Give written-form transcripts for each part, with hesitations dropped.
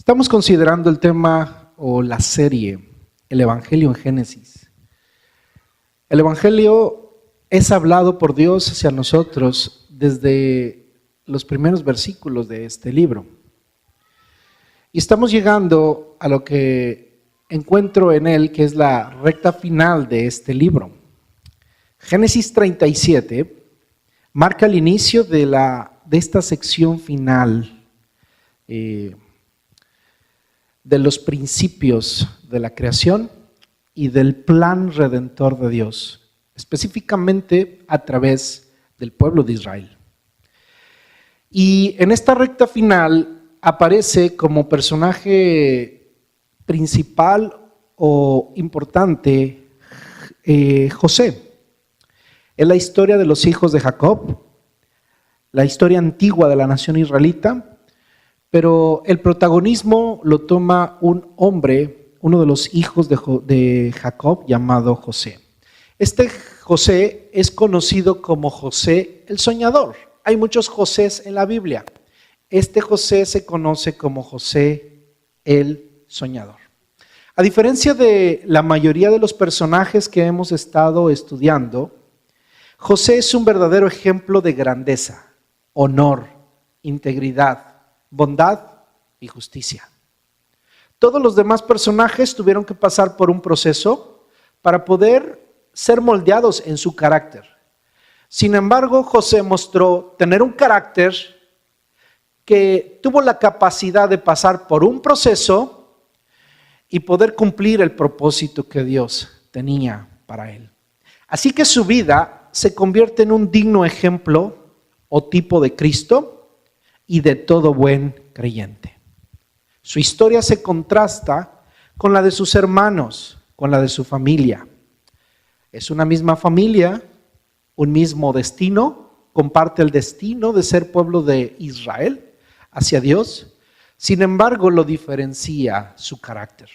Estamos considerando el tema o la serie, el Evangelio en Génesis. El Evangelio es hablado por Dios hacia nosotros desde los primeros versículos de este libro. Y estamos llegando a lo que encuentro en él, que es la recta final de este libro. Génesis 37 marca el inicio de esta sección final de los principios de la creación y del plan redentor de Dios, específicamente a través del pueblo de Israel. Y en esta recta final aparece como personaje principal o importante José. Es la historia de los hijos de Jacob, la historia antigua de la nación israelita, pero el protagonismo lo toma un hombre, uno de los hijos de Jacob, llamado José. Este José es conocido como José el soñador. Hay muchos Josés en la Biblia. Este José se conoce como José el soñador. A diferencia de la mayoría de los personajes que hemos estado estudiando, José es un verdadero ejemplo de grandeza, honor, integridad, bondad y justicia. Todos los demás personajes tuvieron que pasar por un proceso para poder ser moldeados en su carácter. Sin embargo, José mostró tener un carácter que tuvo la capacidad de pasar por un proceso y poder cumplir el propósito que Dios tenía para él. Así que su vida se convierte en un digno ejemplo o tipo de Cristo y de todo buen creyente. Su historia se contrasta con la de sus hermanos, con la de su familia. Es una misma familia, un mismo destino, comparte el destino de ser pueblo de Israel hacia Dios. Sin embargo, lo diferencia su carácter.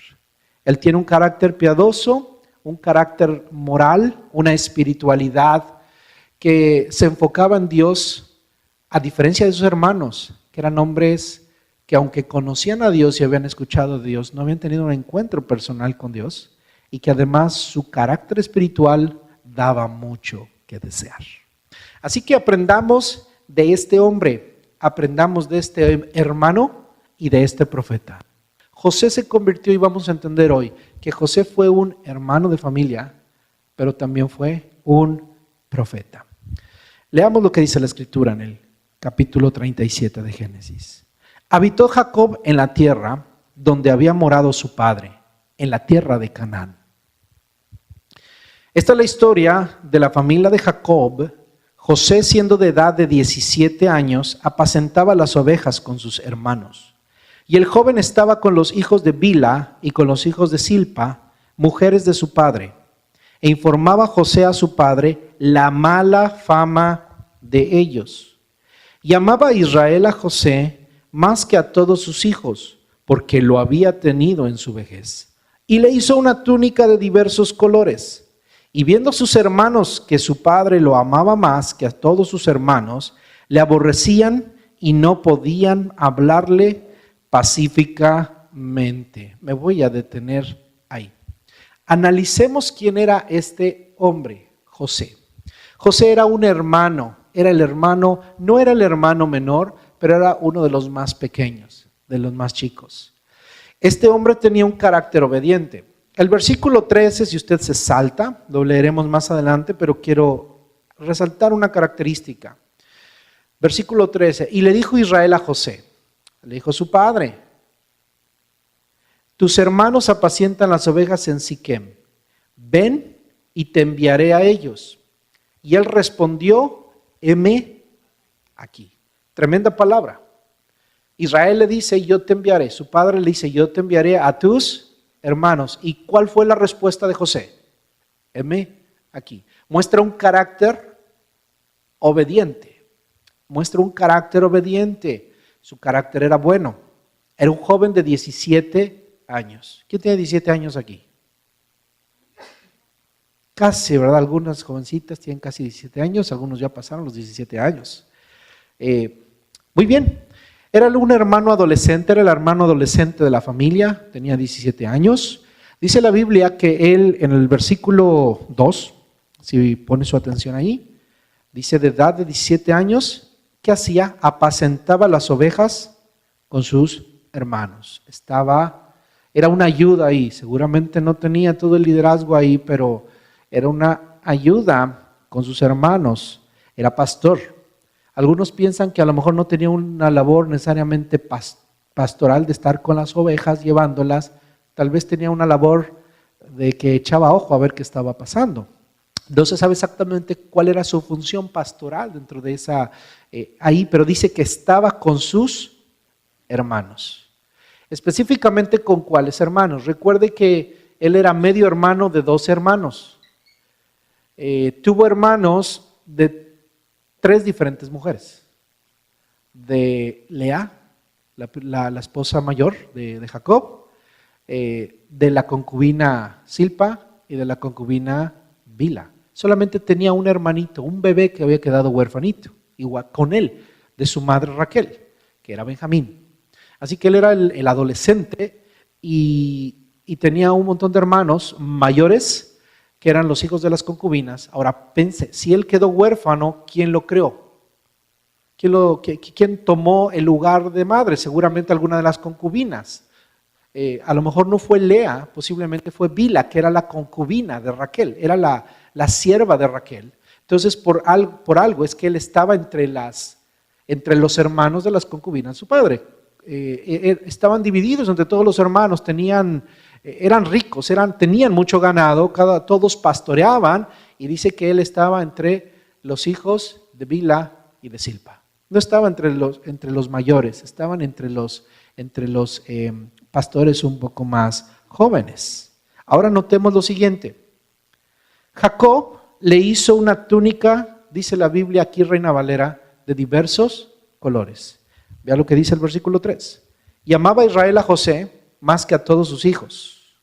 Él tiene un carácter piadoso, un carácter moral, una espiritualidad que se enfocaba en Dios, a diferencia de sus hermanos, que eran hombres que aunque conocían a Dios y habían escuchado a Dios, no habían tenido un encuentro personal con Dios y que además su carácter espiritual daba mucho que desear. Así que aprendamos de este hombre, aprendamos de este hermano y de este profeta. José se convirtió, y vamos a entender hoy, que José fue un hermano de familia, pero también fue un profeta. Leamos lo que dice la Escritura en el capítulo 37 de Génesis. Habitó Jacob en la tierra donde había morado su padre, en la tierra de Canaán. Esta es la historia de la familia de Jacob. José, siendo de edad de 17 años, apacentaba las ovejas con sus hermanos. Y el joven estaba con los hijos de Bila y con los hijos de Silpa, mujeres de su padre. E informaba José a su padre la mala fama de ellos. Y amaba a Israel a José más que a todos sus hijos, porque lo había tenido en su vejez. Y le hizo una túnica de diversos colores. Y viendo sus hermanos que su padre lo amaba más que a todos sus hermanos, le aborrecían y no podían hablarle pacíficamente. Me voy a detener ahí. Analicemos quién era este hombre, José. José era un hermano. Era el hermano, no era el hermano menor, pero era uno de los más pequeños, de los más chicos. Este hombre tenía un carácter obediente. El versículo 13, si usted se salta, lo leeremos más adelante, pero quiero resaltar una característica. Versículo 13, y le dijo Israel a José, le dijo su padre, tus hermanos apacientan las ovejas en Siquem, ven y te enviaré a ellos. Y él respondió, heme aquí. Tremenda palabra. Israel le dice, yo te enviaré. Su padre le dice, yo te enviaré a tus hermanos. ¿Y cuál fue la respuesta de José? Heme aquí. Muestra un carácter obediente. Muestra un carácter obediente. Su carácter era bueno. Era un joven de 17 años. ¿Quién tiene 17 años aquí? Casi, ¿verdad? Algunas jovencitas tienen casi 17 años, algunos ya pasaron los 17 años. Muy bien. Era un hermano adolescente, era el hermano adolescente de la familia, tenía 17 años. Dice la Biblia que él, en el versículo 2, si pone su atención ahí, dice de edad de 17 años, ¿qué hacía? Apacentaba las ovejas con sus hermanos. Era una ayuda ahí, seguramente no tenía todo el liderazgo ahí, pero era una ayuda con sus hermanos, era pastor. Algunos piensan que a lo mejor no tenía una labor necesariamente pastoral de estar con las ovejas, llevándolas, tal vez tenía una labor de que echaba ojo a ver qué estaba pasando. No se sabe exactamente cuál era su función pastoral dentro de esa, ahí, pero dice que estaba con sus hermanos. Específicamente con cuáles hermanos. Recuerde que él era medio hermano de 2 hermanos. Tuvo hermanos de 3 diferentes mujeres. De Lea, la esposa mayor de Jacob, de la concubina Silpa y de la concubina Bila. Solamente tenía un hermanito, un bebé que había quedado huérfanito, igual con él, de su madre Raquel, que era Benjamín. Así que él era el adolescente y tenía un montón de hermanos mayores que eran los hijos de las concubinas. Ahora pense, si él quedó huérfano, ¿quién lo creó? ¿Quién tomó el lugar de madre? Seguramente alguna de las concubinas. A lo mejor no fue Lea, posiblemente fue Bila, que era la concubina de Raquel, era la sierva de Raquel. Entonces, por algo es que él estaba entre los hermanos de las concubinas de su padre. Estaban divididos entre todos los hermanos, eran ricos, tenían mucho ganado, todos pastoreaban, y dice que él estaba entre los hijos de Bila y de Silpa. No estaba entre los mayores, estaban entre los pastores un poco más jóvenes. Ahora notemos lo siguiente. Jacob le hizo una túnica, dice la Biblia aquí, Reina Valera, de diversos colores. Vea lo que dice el versículo 3. Y amaba a Israel a José más que a todos sus hijos.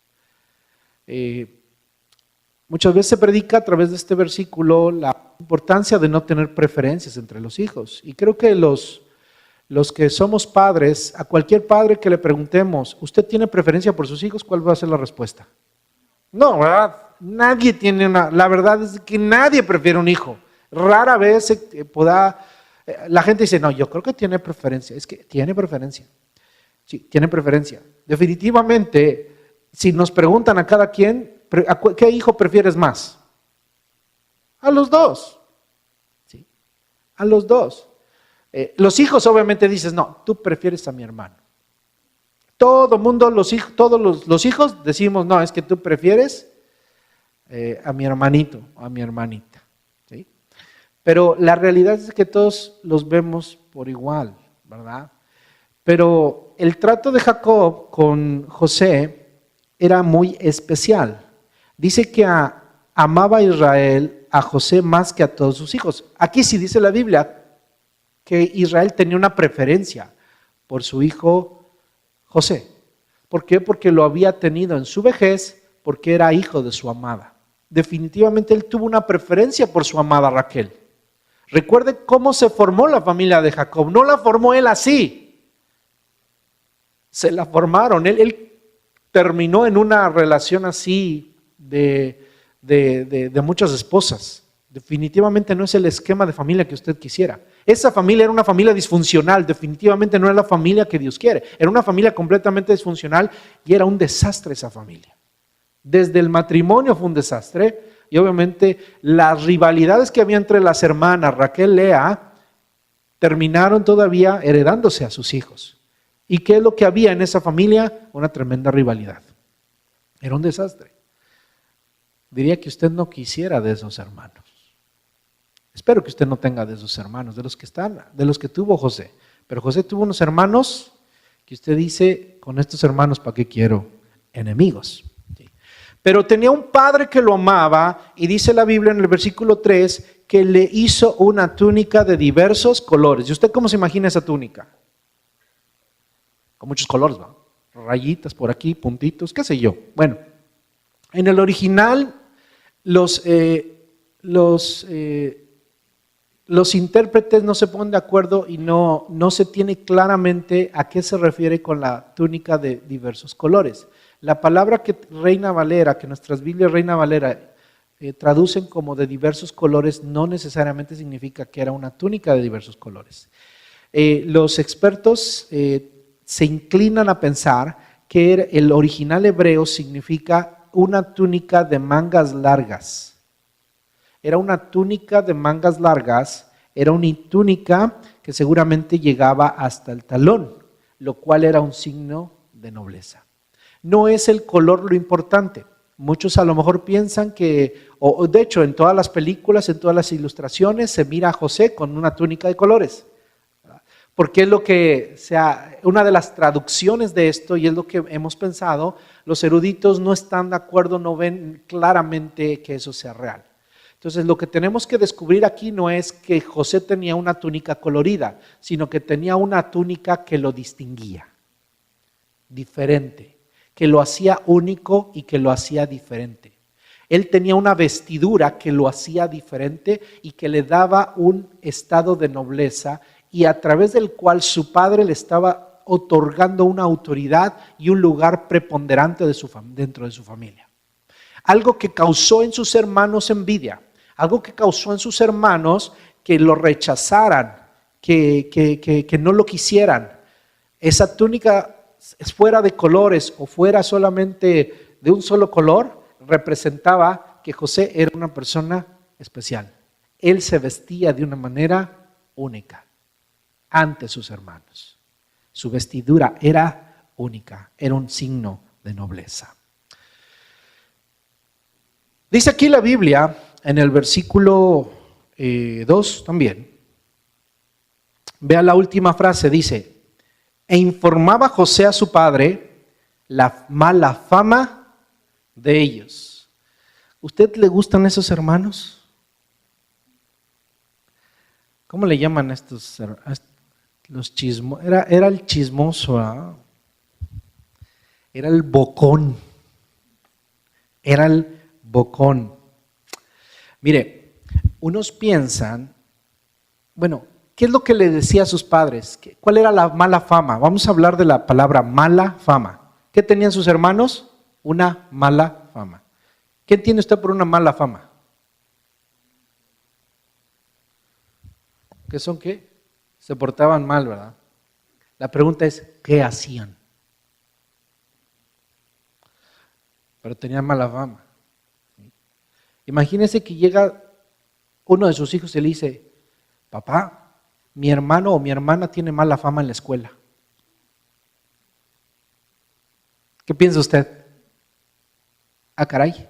Muchas veces se predica a través de este versículo la importancia de no tener preferencias entre los hijos. Y creo que los que somos padres, a cualquier padre que le preguntemos, ¿usted tiene preferencia por sus hijos? ¿Cuál va a ser la respuesta? No, ¿verdad? Nadie tiene la verdad es que nadie prefiere un hijo. Rara vez la gente dice, no, yo creo que tiene preferencia. Es que tiene preferencia. Sí, tiene preferencia. Definitivamente, si nos preguntan a cada quien, ¿qué hijo prefieres más? A los dos. ¿Sí? A los dos. Los hijos obviamente dices, no, tú prefieres a mi hermano. Todo mundo, todos los hijos decimos, no, es que tú prefieres a mi hermanito o a mi hermanita. ¿Sí? Pero la realidad es que todos los vemos por igual, ¿verdad? Pero el trato de Jacob con José era muy especial. Dice que amaba a Israel, a José más que a todos sus hijos. Aquí sí dice la Biblia que Israel tenía una preferencia por su hijo José. ¿Por qué? Porque lo había tenido en su vejez, porque era hijo de su amada. Definitivamente él tuvo una preferencia por su amada Raquel. Recuerde cómo se formó la familia de Jacob. No la formó él así. Se la formaron. Él terminó en una relación así de muchas esposas. Definitivamente no es el esquema de familia que usted quisiera. Esa familia era una familia disfuncional, definitivamente no era la familia que Dios quiere. Era una familia completamente disfuncional y era un desastre esa familia. Desde el matrimonio fue un desastre y obviamente las rivalidades que había entre las hermanas Raquel y Lea terminaron todavía heredándose a sus hijos. ¿Y qué es lo que había en esa familia? Una tremenda rivalidad. Era un desastre. Diría que usted no quisiera de esos hermanos. Espero que usted no tenga de esos hermanos, de los que tuvo José. Pero José tuvo unos hermanos que usted dice, con estos hermanos, ¿para qué quiero enemigos? Sí. Pero tenía un padre que lo amaba y dice la Biblia en el versículo 3 que le hizo una túnica de diversos colores. ¿Y usted cómo se imagina esa túnica? Con muchos colores, ¿no? Rayitas por aquí, puntitos, qué sé yo. Bueno, en el original los intérpretes no se ponen de acuerdo y no se tiene claramente a qué se refiere con la túnica de diversos colores. La palabra que Reina Valera, que nuestras Biblias Reina Valera traducen como de diversos colores, no necesariamente significa que era una túnica de diversos colores. Los expertos se inclinan a pensar que el original hebreo significa una túnica de mangas largas. Era una túnica de mangas largas, era una túnica que seguramente llegaba hasta el talón, lo cual era un signo de nobleza. No es el color lo importante. Muchos a lo mejor piensan que, o de hecho en todas las películas, en todas las ilustraciones, se mira a José con una túnica de colores. Porque es lo que una de las traducciones de esto, y es lo que hemos pensado, los eruditos no están de acuerdo, no ven claramente que eso sea real. Entonces lo que tenemos que descubrir aquí no es que José tenía una túnica colorida, sino que tenía una túnica que lo distinguía, diferente, que lo hacía único y que lo hacía diferente. Él tenía una vestidura que lo hacía diferente y que le daba un estado de nobleza y a través del cual su padre le estaba otorgando una autoridad y un lugar preponderante dentro de su familia. Algo que causó en sus hermanos envidia, algo que causó en sus hermanos que lo rechazaran, que no lo quisieran. Esa túnica, fuera de colores o fuera solamente de un solo color, representaba que José era una persona especial. Él se vestía de una manera única ante sus hermanos. Su vestidura era única, era un signo de nobleza. Dice aquí la Biblia, en el versículo 2 también, vea la última frase, dice: e informaba José a su padre la mala fama de ellos. ¿Usted le gustan esos hermanos? ¿Cómo le llaman a estos? Los chismosos. Era el chismoso, ¿eh? Era el bocón. Era el bocón. Mire, unos piensan, bueno, ¿qué es lo que le decía a sus padres? ¿Cuál era la mala fama? Vamos a hablar de la palabra mala fama. ¿Qué tenían sus hermanos? Una mala fama. ¿Qué entiende usted por una mala fama? ¿Qué son qué? Se portaban mal, ¿verdad? La pregunta es, ¿qué hacían? Pero tenían mala fama. Imagínese que llega uno de sus hijos y le dice: papá, mi hermano o mi hermana tiene mala fama en la escuela. ¿Qué piensa usted? Ah, caray.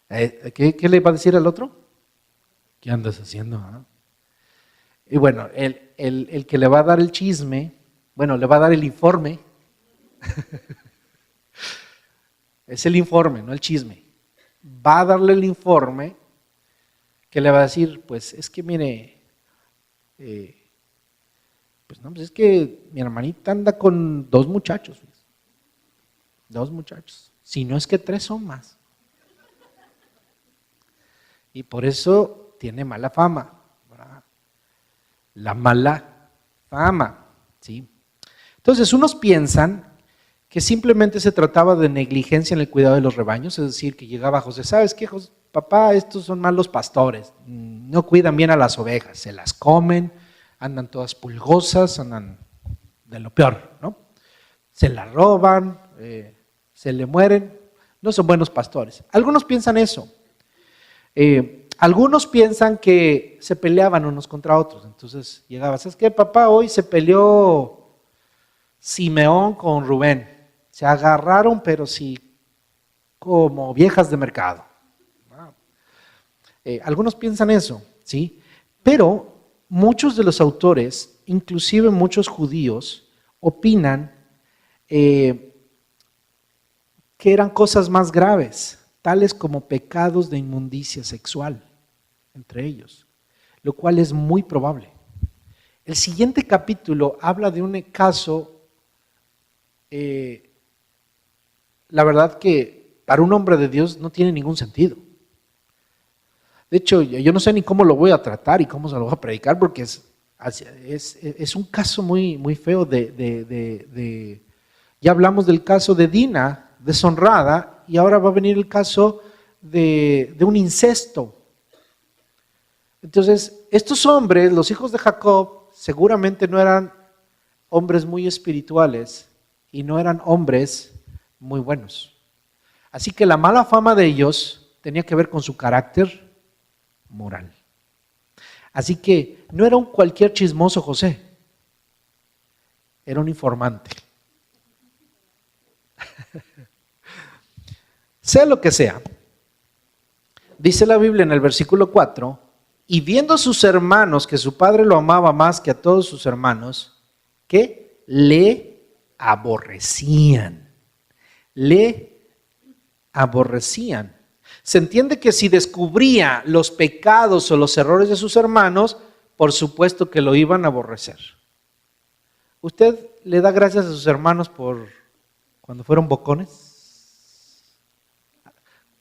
¿Qué le va a decir al otro? ¿Qué andas haciendo? Y bueno, el que le va a dar el chisme, bueno, le va a dar el informe. Es el informe, no el chisme. Va a darle el informe que le va a decir, pues es que mire, pues no, pues es que mi hermanita anda con 2 muchachos. 2 muchachos. Si no es que 3 son más. Y por eso tiene mala fama, ¿verdad? La mala fama, ¿sí? Entonces, unos piensan que simplemente se trataba de negligencia en el cuidado de los rebaños, es decir, que llegaba José: ¿sabes qué, papá? Estos son malos pastores, no cuidan bien a las ovejas, se las comen, andan todas pulgosas, andan de lo peor, ¿no? Se las roban, se le mueren, no son buenos pastores. Algunos piensan eso. Algunos piensan que se peleaban unos contra otros. Entonces llegaba: ¿sabes qué, papá? Hoy se peleó Simeón con Rubén. Se agarraron, pero sí, como viejas de mercado. Algunos piensan eso, ¿sí? Pero muchos de los autores, inclusive muchos judíos, opinan que eran cosas más graves, tales como pecados de inmundicia sexual entre ellos, lo cual es muy probable. El siguiente capítulo habla de un caso, la verdad que para un hombre de Dios no tiene ningún sentido. De hecho, yo no sé ni cómo lo voy a tratar y cómo se lo voy a predicar, porque es un caso muy, muy feo ya hablamos del caso de Dina, deshonrada, y ahora va a venir el caso de un incesto. Entonces, estos hombres, los hijos de Jacob, seguramente no eran hombres muy espirituales y no eran hombres muy buenos. Así que la mala fama de ellos tenía que ver con su carácter moral. Así que no era un cualquier chismoso José, era un informante. Sea lo que sea, dice la Biblia en el versículo 4, y viendo sus hermanos que su padre lo amaba más que a todos sus hermanos, que le aborrecían. Le aborrecían. Se entiende que si descubría los pecados o los errores de sus hermanos, por supuesto que lo iban a aborrecer. ¿Usted le da gracias a sus hermanos por cuando fueron bocones?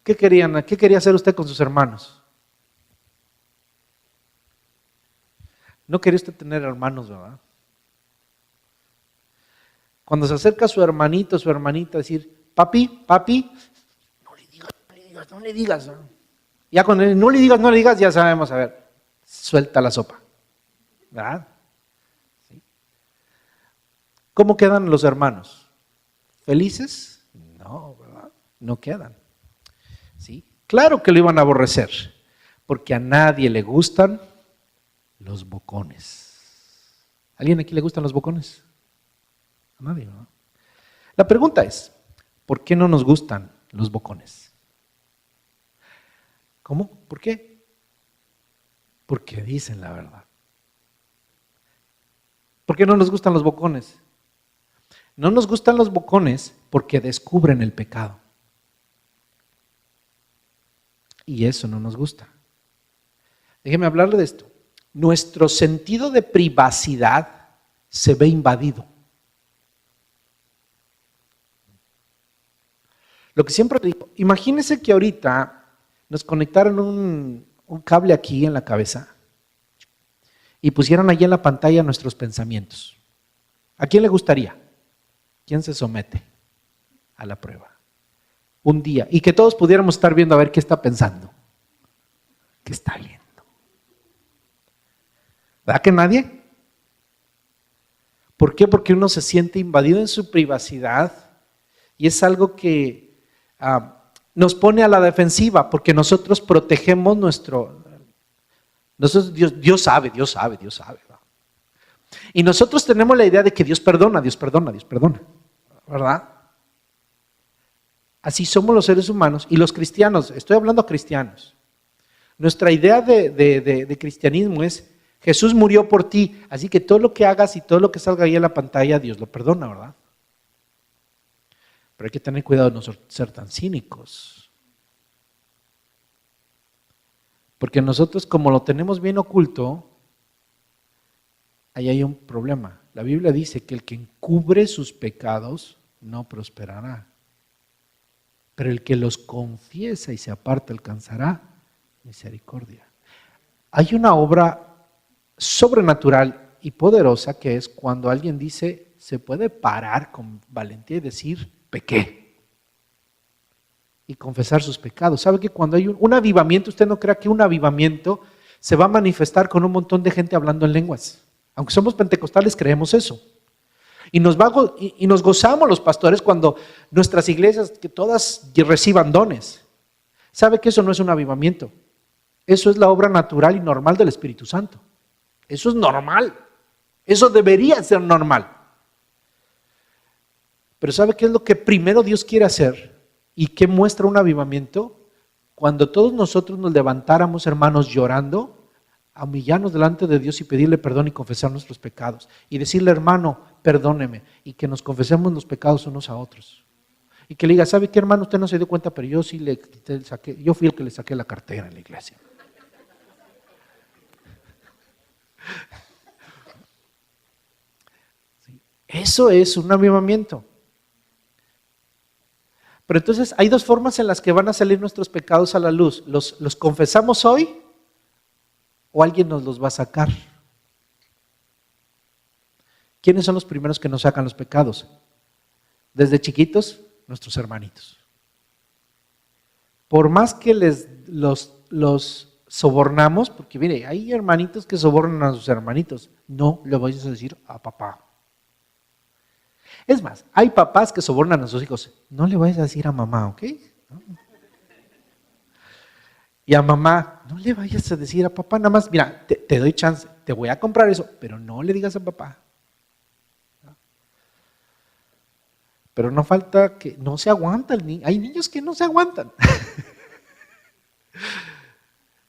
¿Qué quería hacer usted con sus hermanos? No quería usted tener hermanos, ¿verdad? Cuando se acerca a su hermanito, su hermanita, decir, papi, no le digas. ¿No? Ya cuando no le digas, ya sabemos, a ver, suelta la sopa. ¿Verdad? ¿Sí? ¿Cómo quedan los hermanos? ¿Felices? No, ¿verdad? No quedan. ¿Sí? Claro que lo iban a aborrecer, porque a nadie le gustan los bocones. ¿A alguien aquí le gustan los bocones? A nadie, ¿no? La pregunta es, ¿por qué no nos gustan los bocones? ¿Cómo? ¿Por qué? Porque dicen la verdad. ¿Por qué no nos gustan los bocones? No nos gustan los bocones porque descubren el pecado. Y eso no nos gusta. Déjeme hablarle de esto. Nuestro sentido de privacidad se ve invadido. Lo que siempre digo, imagínense que ahorita nos conectaron un cable aquí en la cabeza y pusieran allí en la pantalla nuestros pensamientos. ¿A quién le gustaría? ¿Quién se somete a la prueba? Un día, y que todos pudiéramos estar viendo a ver qué está pensando, qué está viendo. ¿Verdad que nadie? ¿Por qué? Porque uno se siente invadido en su privacidad y es algo que nos pone a la defensiva, porque nosotros protegemos Dios sabe. ¿Verdad? Y nosotros tenemos la idea de que Dios perdona, ¿verdad? Así somos los seres humanos y los cristianos, estoy hablando a cristianos. Nuestra idea de cristianismo es, Jesús murió por ti, así que todo lo que hagas y todo lo que salga ahí en la pantalla, Dios lo perdona, ¿verdad? Pero hay que tener cuidado de no ser tan cínicos. Porque nosotros, como lo tenemos bien oculto, ahí hay un problema. La Biblia dice que el que encubre sus pecados no prosperará. Pero el que los confiesa y se aparta alcanzará misericordia. Hay una obra sobrenatural y poderosa que es cuando alguien dice, se puede parar con valentía y decir, pequé. Y confesar sus pecados. ¿Sabe que cuando hay un avivamiento, usted no crea que un avivamiento se va a manifestar con un montón de gente hablando en lenguas? Aunque somos pentecostales, creemos eso. Y nos gozamos los pastores cuando nuestras iglesias, que todas reciban dones. ¿Sabe que eso no es un avivamiento? Eso es la obra natural y normal del Espíritu Santo. Eso es normal. Eso debería ser normal. Pero ¿sabe qué es lo que primero Dios quiere hacer? ¿Y qué muestra un avivamiento? Cuando todos nosotros nos levantáramos, hermanos, llorando, a humillarnos delante de Dios y pedirle perdón y confesar nuestros pecados. Y decirle, hermano, perdóneme. Y que nos confesemos los pecados unos a otros. Y que le diga, ¿sabe qué, hermano? Usted no se dio cuenta, pero yo sí yo fui el que le saqué la cartera en la iglesia. Sí. Eso es un avivamiento. Pero entonces hay dos formas en las que van a salir nuestros pecados a la luz. ¿Los confesamos hoy o alguien nos los va a sacar? ¿Quiénes son los primeros que nos sacan los pecados? Desde chiquitos, nuestros hermanitos. Por más que los sobornamos, porque mire, hay hermanitos que sobornan a sus hermanitos, no le vayas a decir a papá. Es más, hay papás que sobornan a sus hijos, no le vayas a decir a mamá, ¿ok? ¿No? Y a mamá, no le vayas a decir a papá, nada más, mira, te doy chance, te voy a comprar eso, pero no le digas a papá. Pero no falta que no se aguanta el niño. Hay niños que no se aguantan.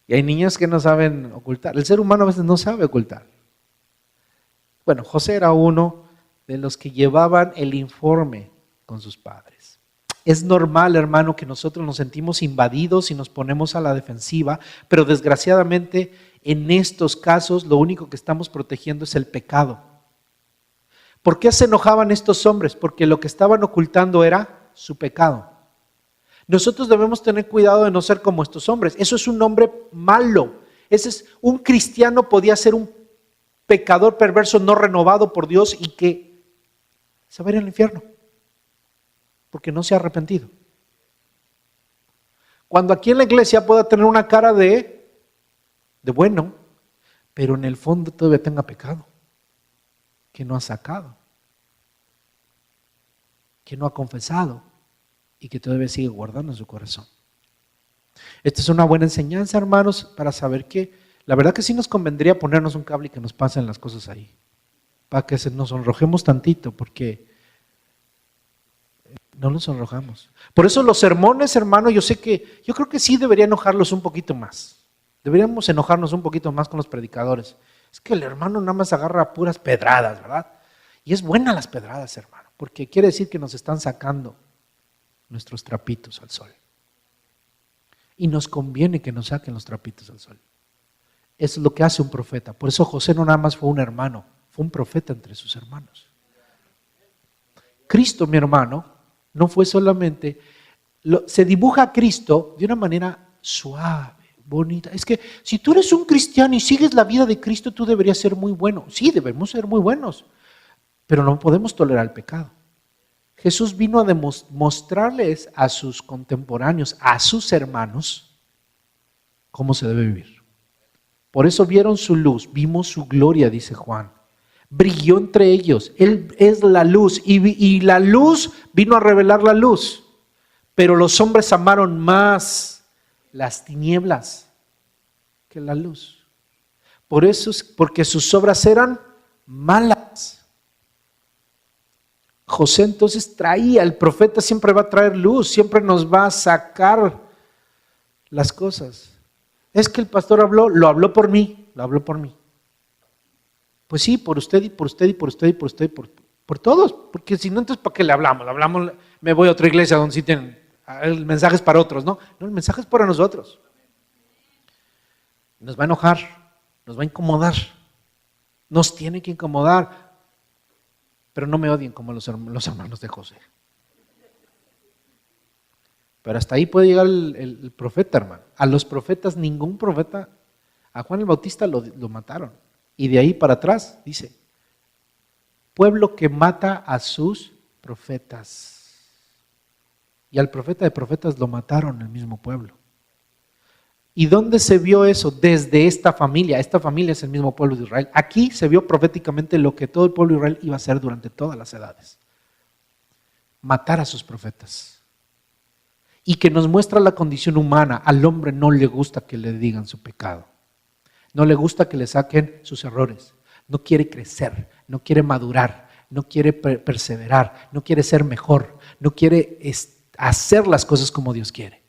Y hay niños que no saben ocultar. El ser humano a veces no sabe ocultar. Bueno, José era uno de los que llevaban el informe con sus padres. Es normal, hermano, que nosotros nos sentimos invadidos y nos ponemos a la defensiva, pero desgraciadamente en estos casos lo único que estamos protegiendo es el pecado. ¿Por qué se enojaban estos hombres? Porque lo que estaban ocultando era su pecado. Nosotros debemos tener cuidado de no ser como estos hombres. Eso es un hombre malo. Un cristiano podía ser un pecador perverso no renovado por Dios y que se va a ir al infierno porque no se ha arrepentido. Cuando aquí en la iglesia pueda tener una cara de bueno, pero en el fondo todavía tenga pecado que no ha sacado, que no ha confesado y que todavía sigue guardando en su corazón. Esta es una buena enseñanza, hermanos, para saber que la verdad que sí nos convendría ponernos un cable y que nos pasen las cosas ahí, para que nos sonrojemos tantito, porque no nos sonrojamos. Por eso los sermones, hermano, yo creo que sí debería enojarlos un poquito más. Deberíamos enojarnos un poquito más con los predicadores. Es que el hermano nada más agarra puras pedradas, ¿verdad? Y es buena las pedradas, hermano, porque quiere decir que nos están sacando nuestros trapitos al sol. Y nos conviene que nos saquen los trapitos al sol. Eso es lo que hace un profeta. Por eso José no nada más fue un hermano, fue un profeta entre sus hermanos. Cristo, mi hermano, no fue solamente, se dibuja a Cristo de una manera suave, bonita. Es que si tú eres un cristiano y sigues la vida de Cristo, tú deberías ser muy bueno. Sí, debemos ser muy buenos, pero no podemos tolerar el pecado. Jesús vino a mostrarles a sus contemporáneos, a sus hermanos, cómo se debe vivir. Por eso vieron su luz, vimos su gloria, dice Juan. Brilló entre ellos, Él es la luz y la luz vino a revelar la luz. Pero los hombres amaron más las tinieblas que la luz. Por eso, porque sus obras eran malas. José entonces traía, el profeta siempre va a traer luz, siempre nos va a sacar las cosas. Es que el pastor lo habló por mí, lo habló por mí. Pues sí, por usted y por usted y por usted y por usted y por todos, porque si no, entonces ¿para qué le hablamos? Hablamos, me voy a otra iglesia donde sí tienen el mensaje es para otros, no, el mensaje es para nosotros. Nos va a enojar, nos va a incomodar, nos tiene que incomodar, pero no me odien como los hermanos de José. Pero hasta ahí puede llegar el profeta, hermano. A los profetas, ningún profeta, a Juan el Bautista lo mataron. Y de ahí para atrás, dice, pueblo que mata a sus profetas. Y al profeta de profetas lo mataron el mismo pueblo. ¿Y dónde se vio eso? Desde esta familia. Esta familia es el mismo pueblo de Israel. Aquí se vio proféticamente lo que todo el pueblo de Israel iba a hacer durante todas las edades. Matar a sus profetas. Y que nos muestra la condición humana. Al hombre no le gusta que le digan su pecado. No le gusta que le saquen sus errores. No quiere crecer, no quiere madurar, no quiere perseverar, no quiere ser mejor, no quiere hacer las cosas como Dios quiere.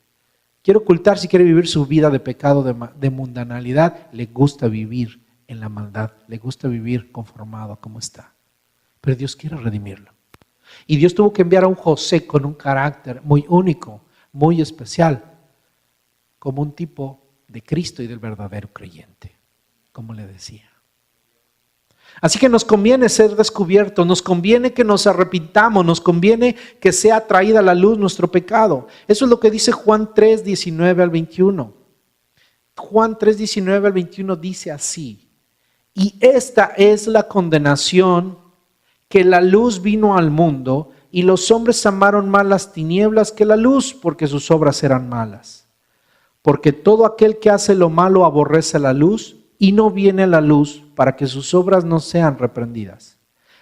Quiere ocultarse, quiere vivir su vida de pecado, de mundanalidad. Le gusta vivir en la maldad, le gusta vivir conformado a como está. Pero Dios quiere redimirlo. Y Dios tuvo que enviar a un José con un carácter muy único, muy especial, como un tipo de Cristo y del verdadero creyente, como le decía. Así que nos conviene ser descubiertos, nos conviene que nos arrepintamos, nos conviene que sea traída a la luz nuestro pecado. Eso es lo que dice Juan 3, 19 al 21. Juan 3, 19 al 21 dice así: y esta es la condenación, que la luz vino al mundo y los hombres amaron más las tinieblas que la luz, porque sus obras eran malas. Porque todo aquel que hace lo malo aborrece la luz y no viene a la luz para que sus obras no sean reprendidas.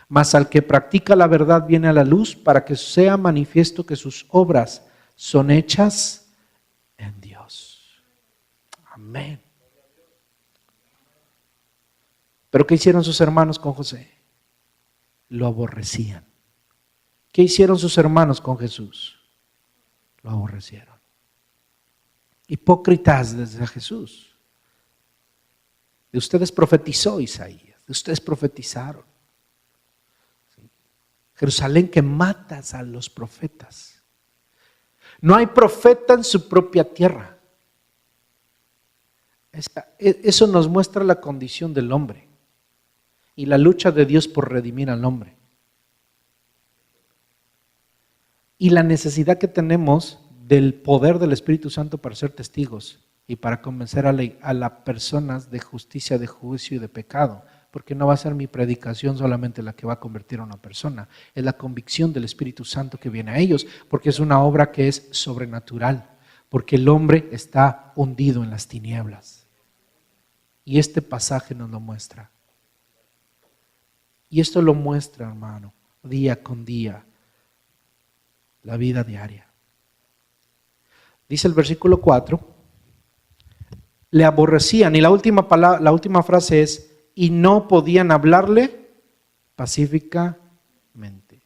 Mas al que practica la verdad viene a la luz para que sea manifiesto que sus obras son hechas en Dios. Amén. ¿Pero qué hicieron sus hermanos con José? Lo aborrecían. ¿Qué hicieron sus hermanos con Jesús? Lo aborrecieron. Hipócritas desde Jesús. De ustedes profetizó Isaías, de ustedes profetizaron. ¿Sí? Jerusalén, que matas a los profetas. No hay profeta en su propia tierra. Eso nos muestra la condición del hombre y la lucha de Dios por redimir al hombre. Y la necesidad que tenemos del poder del Espíritu Santo para ser testigos y para convencer a las personas de justicia, de juicio y de pecado. Porque no va a ser mi predicación solamente la que va a convertir a una persona, es la convicción del Espíritu Santo que viene a ellos, porque es una obra que es sobrenatural, porque el hombre está hundido en las tinieblas. Y este pasaje nos lo muestra. Y esto lo muestra, hermano, día con día, la vida diaria. Dice el versículo 4, le aborrecían, y la última frase es, y no podían hablarle pacíficamente.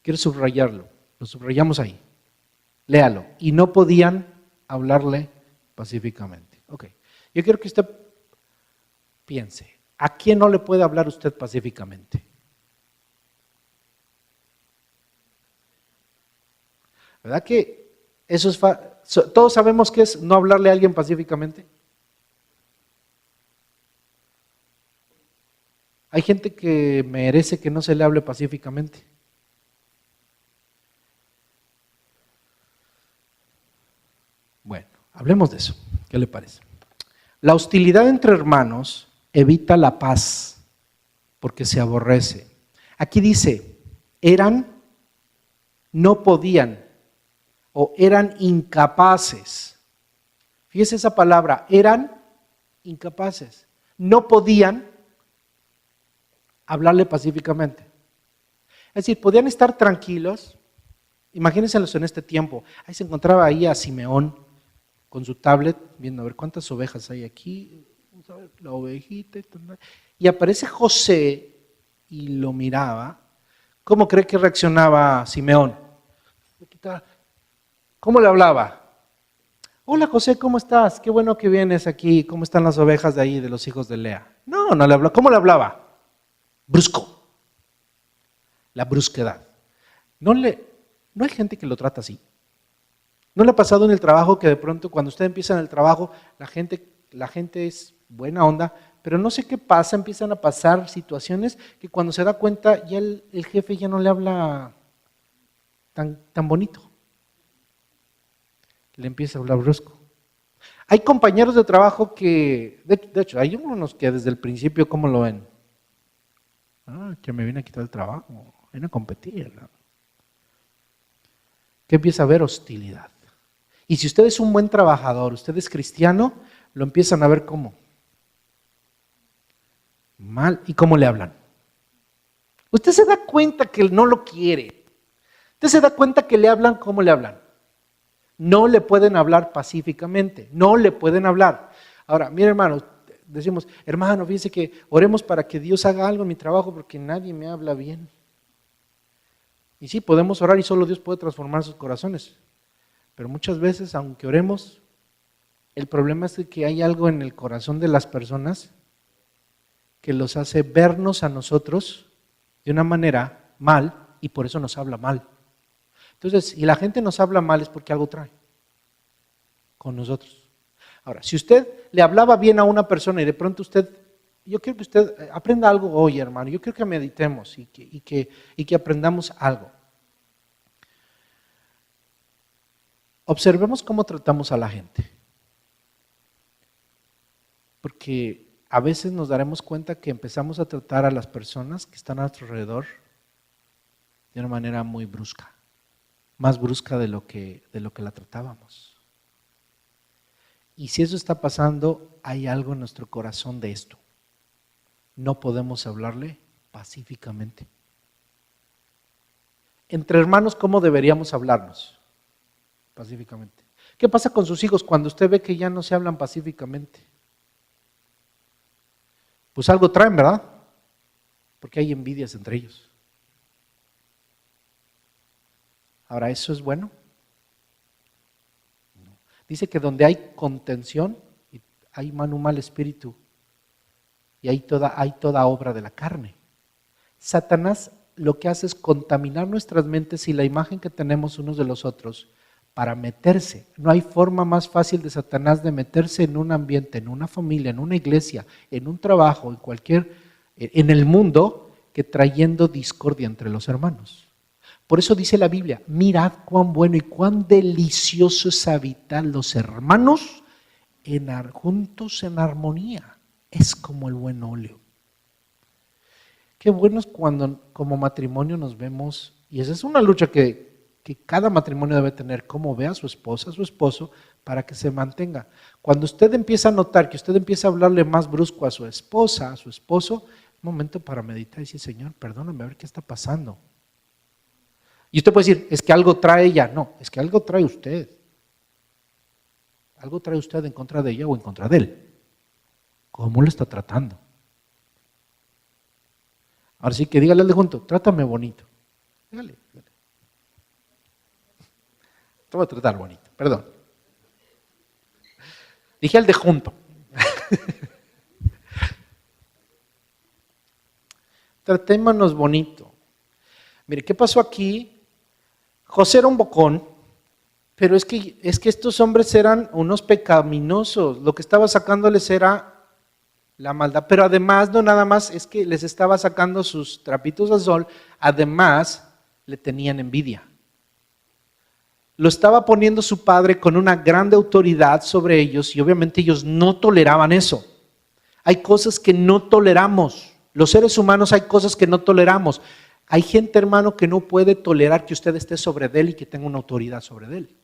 Quiero subrayarlo, lo subrayamos ahí. Léalo, y no podían hablarle pacíficamente. Ok, yo quiero que usted piense, ¿a quién no le puede hablar usted pacíficamente? ¿Verdad que eso es todos sabemos qué es no hablarle a alguien pacíficamente? Hay gente que merece que no se le hable pacíficamente. Bueno, hablemos de eso. ¿Qué le parece? La hostilidad entre hermanos evita la paz porque se aborrece. Aquí dice, no podían o eran incapaces. Fíjese esa palabra, eran incapaces. No podían hablarle pacíficamente. Es decir, podían estar tranquilos. Imagínenselos en este tiempo. Ahí se encontraba ahí a Simeón con su tablet, viendo a ver cuántas ovejas hay aquí. Vamos a ver la ovejita. Y aparece José y lo miraba. ¿Cómo cree que reaccionaba Simeón? ¿Cómo le hablaba? Hola José, ¿cómo estás? Qué bueno que vienes aquí. ¿Cómo están las ovejas de ahí, de los hijos de Lea? No le hablaba. ¿Cómo le hablaba? Brusco. La brusquedad. No hay gente que lo trata así. ¿No le ha pasado en el trabajo que de pronto cuando usted empieza en el trabajo, la gente es buena onda, pero no sé qué pasa, empiezan a pasar situaciones que cuando se da cuenta ya el jefe ya no le habla tan bonito? Le empieza a hablar brusco. Hay compañeros de trabajo que, de hecho, hay unos que desde el principio, ¿cómo lo ven? Que me viene a quitar el trabajo, viene a competir, ¿no? Que empieza a haber hostilidad. Y si usted es un buen trabajador, usted es cristiano, lo empiezan a ver como mal. ¿Y cómo le hablan? Usted se da cuenta que no lo quiere. Usted se da cuenta que le hablan como le hablan. No le pueden hablar pacíficamente, no le pueden hablar. Ahora, mire hermano, decimos, hermano, fíjese que oremos para que Dios haga algo en mi trabajo porque nadie me habla bien. Y sí, podemos orar y solo Dios puede transformar sus corazones. Pero muchas veces, aunque oremos, el problema es que hay algo en el corazón de las personas que los hace vernos a nosotros de una manera mal y por eso nos habla mal. Entonces, si la gente nos habla mal es porque algo trae con nosotros. Ahora, si usted le hablaba bien a una persona y de pronto usted yo quiero que usted aprenda algo hoy, hermano. Yo quiero que meditemos y que aprendamos algo. Observemos cómo tratamos a la gente. Porque a veces nos daremos cuenta que empezamos a tratar a las personas que están a nuestro alrededor de una manera muy brusca, más brusca de lo que la tratábamos. Y si eso está pasando, hay algo en nuestro corazón de esto. No podemos hablarle pacíficamente. Entre hermanos, ¿cómo deberíamos hablarnos? Pacíficamente. ¿Qué pasa con sus hijos cuando usted ve que ya no se hablan pacíficamente? Pues algo traen, ¿verdad? Porque hay envidias entre ellos. Ahora, ¿eso es bueno? No. Dice que donde hay contención, hay un mal espíritu y hay toda obra de la carne. Satanás lo que hace es contaminar nuestras mentes y la imagen que tenemos unos de los otros para meterse. No hay forma más fácil de Satanás de meterse en un ambiente, en una familia, en una iglesia, en un trabajo, en el mundo, que trayendo discordia entre los hermanos. Por eso dice la Biblia, mirad cuán bueno y cuán delicioso es habitar los hermanos juntos en armonía. Es como el buen óleo. Qué bueno es cuando como matrimonio nos vemos, y esa es una lucha que cada matrimonio debe tener, cómo ve a su esposa, a su esposo, para que se mantenga. Cuando usted empieza a notar que usted empieza a hablarle más brusco a su esposa, a su esposo, un momento para meditar y decir, Señor, perdóname, a ver qué está pasando. Y usted puede decir, es que algo trae ella. No, es que algo trae usted. Algo trae usted en contra de ella o en contra de él. ¿Cómo lo está tratando? Ahora sí que dígale al de junto, trátame bonito. Dígale. Te voy a tratar bonito, perdón. Dije al de junto. Tratémonos bonito. Mire, ¿qué pasó aquí? José era un bocón, pero es que estos hombres eran unos pecaminosos. Lo que estaba sacándoles era la maldad. Pero además, no nada más es que les estaba sacando sus trapitos al sol, además le tenían envidia. Lo estaba poniendo su padre con una grande autoridad sobre ellos y obviamente ellos no toleraban eso. Hay cosas que no toleramos. Los seres humanos hay cosas que no toleramos. Hay gente, hermano, que no puede tolerar que usted esté sobre de él y que tenga una autoridad sobre de él.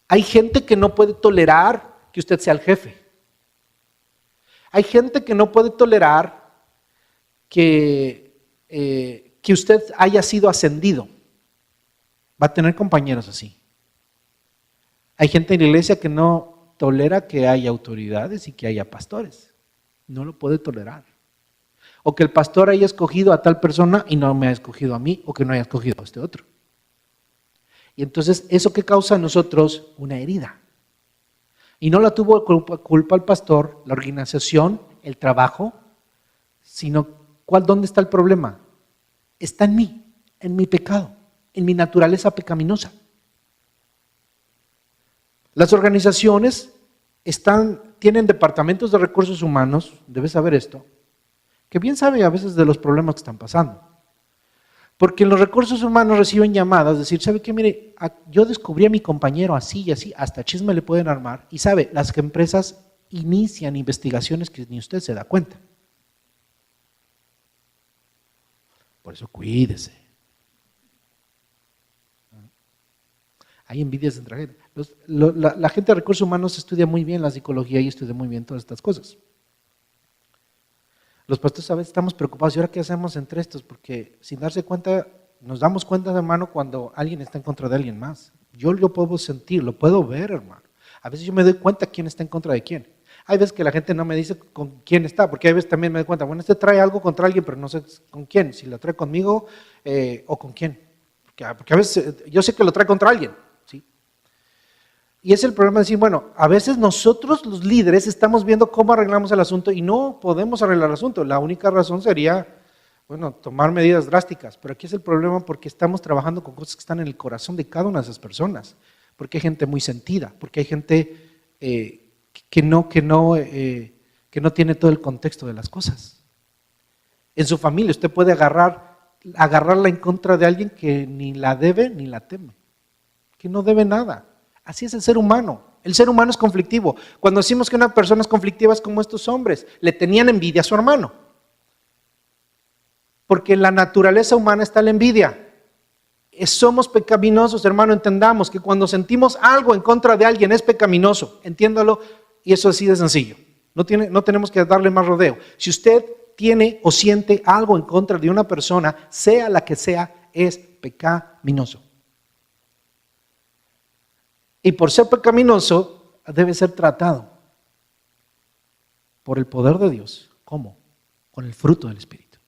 Hay gente que no puede tolerar que usted sea el jefe. Hay gente que no puede tolerar que usted haya sido ascendido. Va a tener compañeros así. Hay gente en la iglesia que no tolera que haya autoridades y que haya pastores. No lo puede tolerar. O que el pastor haya escogido a tal persona y no me ha escogido a mí, o que no haya escogido a este otro. Y entonces, ¿eso qué causa en nosotros? Una herida. Y no la tuvo culpa el pastor, la organización, el trabajo, sino ¿dónde está el problema? Está en mí, en mi pecado, en mi naturaleza pecaminosa. Las organizaciones tienen departamentos de recursos humanos, debes saber esto, que bien sabe a veces de los problemas que están pasando. Porque los recursos humanos reciben llamadas, decir, ¿sabe qué? Mire, yo descubrí a mi compañero así y así, hasta chisme le pueden armar. Y sabe, las empresas inician investigaciones que ni usted se da cuenta. Por eso cuídese. Hay envidias entre gente. La gente de recursos humanos estudia muy bien la psicología y estudia muy bien todas estas cosas. Los pastores a veces estamos preocupados, ¿y ahora qué hacemos entre estos? Porque sin darse cuenta, nos damos cuenta, hermano, cuando alguien está en contra de alguien más. Yo lo puedo sentir, lo puedo ver, hermano. A veces yo me doy cuenta quién está en contra de quién. Hay veces que la gente no me dice con quién está, porque hay veces también me doy cuenta, bueno, este trae algo contra alguien, pero no sé con quién, si lo trae conmigo o con quién. Porque a veces yo sé que lo trae contra alguien. Y es el problema de decir, bueno, a veces nosotros los líderes estamos viendo cómo arreglamos el asunto y no podemos arreglar el asunto. La única razón sería, bueno, tomar medidas drásticas. Pero aquí es el problema porque estamos trabajando con cosas que están en el corazón de cada una de esas personas. Porque hay gente muy sentida, porque hay gente que que no tiene todo el contexto de las cosas. En su familia usted puede agarrarla en contra de alguien que ni la debe ni la teme, que no debe nada. Así es el ser humano. El ser humano es conflictivo. Cuando decimos que una persona es conflictiva es como estos hombres, le tenían envidia a su hermano. Porque en la naturaleza humana está la envidia. Somos pecaminosos, hermano, entendamos que cuando sentimos algo en contra de alguien es pecaminoso, entiéndalo, y eso es así de sencillo. No tenemos que darle más rodeo. Si usted tiene o siente algo en contra de una persona, sea la que sea, es pecaminoso. Y por ser pecaminoso, debe ser tratado por el poder de Dios. ¿Cómo? Con el fruto del Espíritu.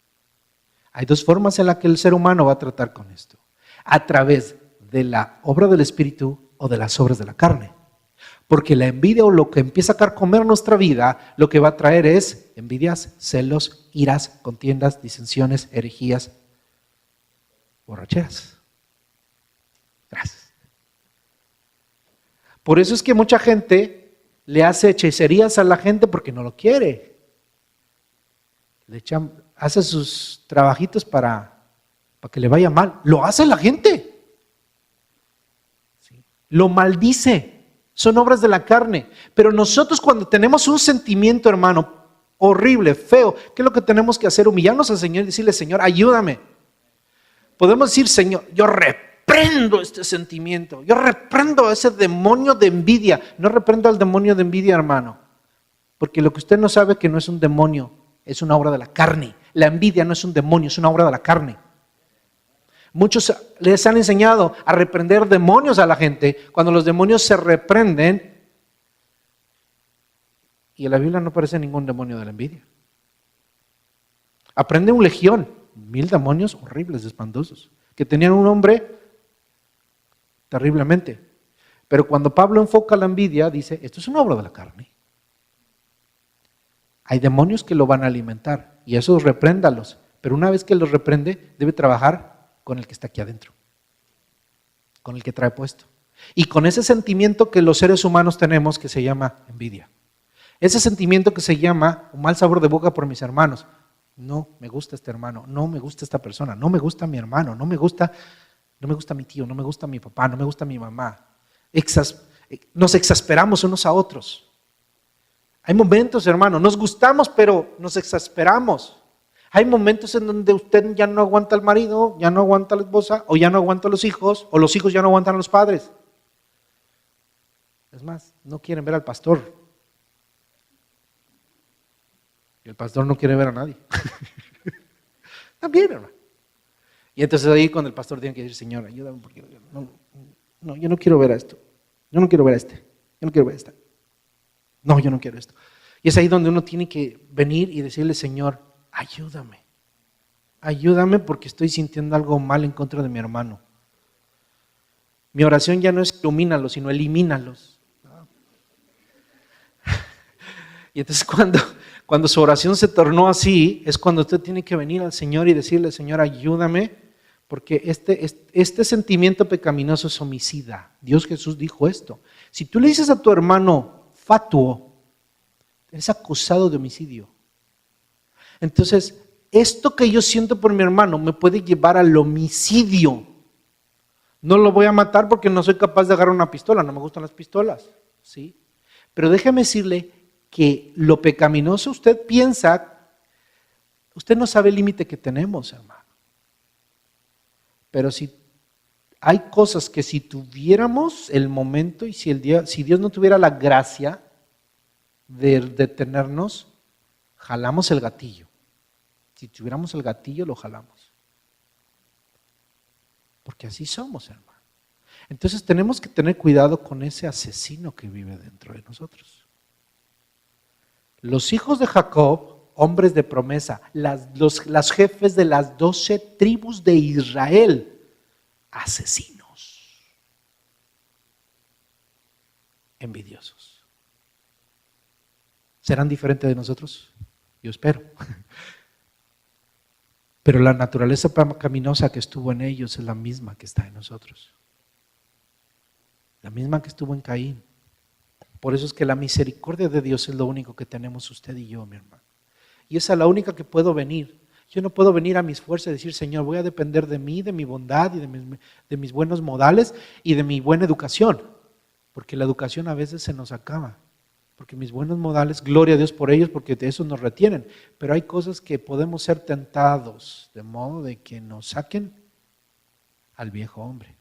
Hay dos formas en las que el ser humano va a tratar con esto. A través de la obra del Espíritu o de las obras de la carne. Porque la envidia o lo que empieza a carcomer nuestra vida, lo que va a traer es envidias, celos, iras, contiendas, disensiones, herejías, borracheras. Gracias. Por eso es que mucha gente le hace hechicerías a la gente porque no lo quiere. Hace sus trabajitos para que le vaya mal. Lo hace la gente. ¿Sí? Lo maldice. Son obras de la carne. Pero nosotros cuando tenemos un sentimiento, hermano, horrible, feo, ¿qué es lo que tenemos que hacer? Humillarnos al Señor y decirle, Señor, ayúdame. Podemos decir, Señor, yo reprendo este sentimiento. Yo reprendo a ese demonio de envidia. No reprendo al demonio de envidia, hermano. Porque lo que usted no sabe que no es un demonio, es una obra de la carne. La envidia no es un demonio, es una obra de la carne. Muchos les han enseñado a reprender demonios a la gente cuando los demonios se reprenden y en la Biblia no aparece ningún demonio de la envidia. Aprende un legión, 1000 demonios horribles, espantosos, que tenían un hombre terriblemente. Pero cuando Pablo enfoca la envidia, dice, esto es una obra de la carne. Hay demonios que lo van a alimentar y esos repréndalos, pero una vez que los reprende, debe trabajar con el que está aquí adentro, con el que trae puesto. Y con ese sentimiento que los seres humanos tenemos que se llama envidia. Ese sentimiento que se llama un mal sabor de boca por mis hermanos. No me gusta este hermano, no me gusta esta persona, no me gusta mi hermano, no me gusta mi tío, no me gusta mi papá, no me gusta mi mamá. Nos exasperamos unos a otros. Hay momentos, hermano, nos gustamos pero nos exasperamos. Hay momentos en donde usted ya no aguanta al marido, ya no aguanta a la esposa, o ya no aguanta a los hijos, o los hijos ya no aguantan a los padres. Es más, no quieren ver al pastor. Y el pastor no quiere ver a nadie. También, hermano. Y entonces ahí cuando el pastor tiene que decir, Señor, ayúdame, porque yo no quiero ver a esto. Yo no quiero ver a este. Yo no quiero ver a esta. No, yo no quiero esto. Y es ahí donde uno tiene que venir y decirle, Señor, ayúdame. Ayúdame porque estoy sintiendo algo mal en contra de mi hermano. Mi oración ya no es ilumínalos, sino elimínalos. Y entonces cuando su oración se tornó así, es cuando usted tiene que venir al Señor y decirle, Señor, ayúdame, porque este sentimiento pecaminoso es homicida. Dios Jesús dijo esto. Si tú le dices a tu hermano fatuo, eres acusado de homicidio. Entonces, esto que yo siento por mi hermano me puede llevar al homicidio. No lo voy a matar porque no soy capaz de agarrar una pistola, no me gustan las pistolas, ¿sí? Pero déjeme decirle que lo pecaminoso usted piensa, usted no sabe el límite que tenemos, hermano. Pero si hay cosas que si tuviéramos el momento y si Dios no tuviera la gracia de detenernos, jalamos el gatillo. Si tuviéramos el gatillo, lo jalamos. Porque así somos, hermano. Entonces tenemos que tener cuidado con ese asesino que vive dentro de nosotros. Los hijos de Jacob, hombres de promesa, las jefes de las 12 tribus de Israel, asesinos, envidiosos. ¿Serán diferentes de nosotros? Yo espero. Pero la naturaleza pecaminosa que estuvo en ellos es la misma que está en nosotros. La misma que estuvo en Caín. Por eso es que la misericordia de Dios es lo único que tenemos usted y yo, mi hermano. Y esa es la única que puedo venir. Yo no puedo venir a mis fuerzas y decir, Señor, voy a depender de mí, de mi bondad y de mis buenos modales y de mi buena educación. Porque la educación a veces se nos acaba. Porque mis buenos modales, gloria a Dios por ellos, porque de eso nos retienen. Pero hay cosas que podemos ser tentados, de modo de que nos saquen al viejo hombre.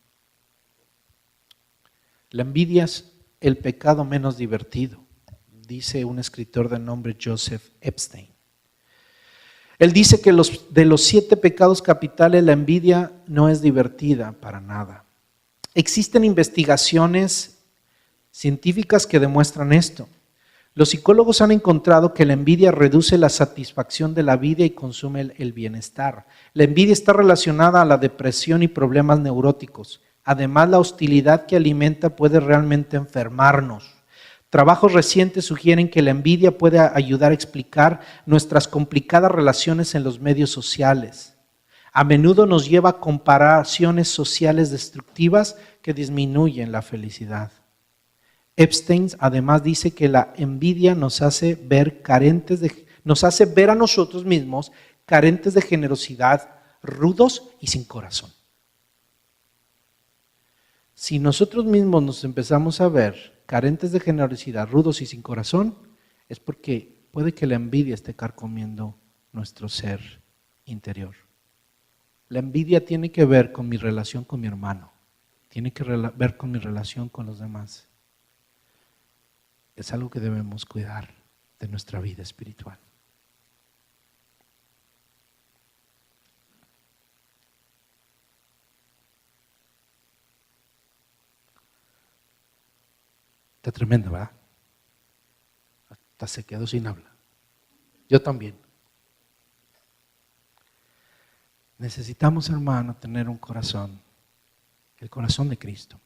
La envidia es el pecado menos divertido, dice un escritor de nombre Joseph Epstein. Él dice que de los 7 pecados capitales, la envidia no es divertida para nada. Existen investigaciones científicas que demuestran esto. Los psicólogos han encontrado que la envidia reduce la satisfacción de la vida y consume el bienestar. La envidia está relacionada a la depresión y problemas neuróticos. Además, la hostilidad que alimenta puede realmente enfermarnos. Trabajos recientes sugieren que la envidia puede ayudar a explicar nuestras complicadas relaciones en los medios sociales. A menudo nos lleva a comparaciones sociales destructivas que disminuyen la felicidad. Epstein además dice que la envidia nos hace ver a nosotros mismos carentes de generosidad, rudos y sin corazón. Si nosotros mismos nos empezamos a ver carentes de generosidad, rudos y sin corazón, es porque puede que la envidia esté carcomiendo nuestro ser interior. La envidia tiene que ver con mi relación con mi hermano, tiene que ver con mi relación con los demás. Es algo que debemos cuidar de nuestra vida espiritual. Está tremendo, ¿verdad? Hasta se quedó sin habla. Yo también. Necesitamos, hermano, tener un corazón, el corazón de Cristo.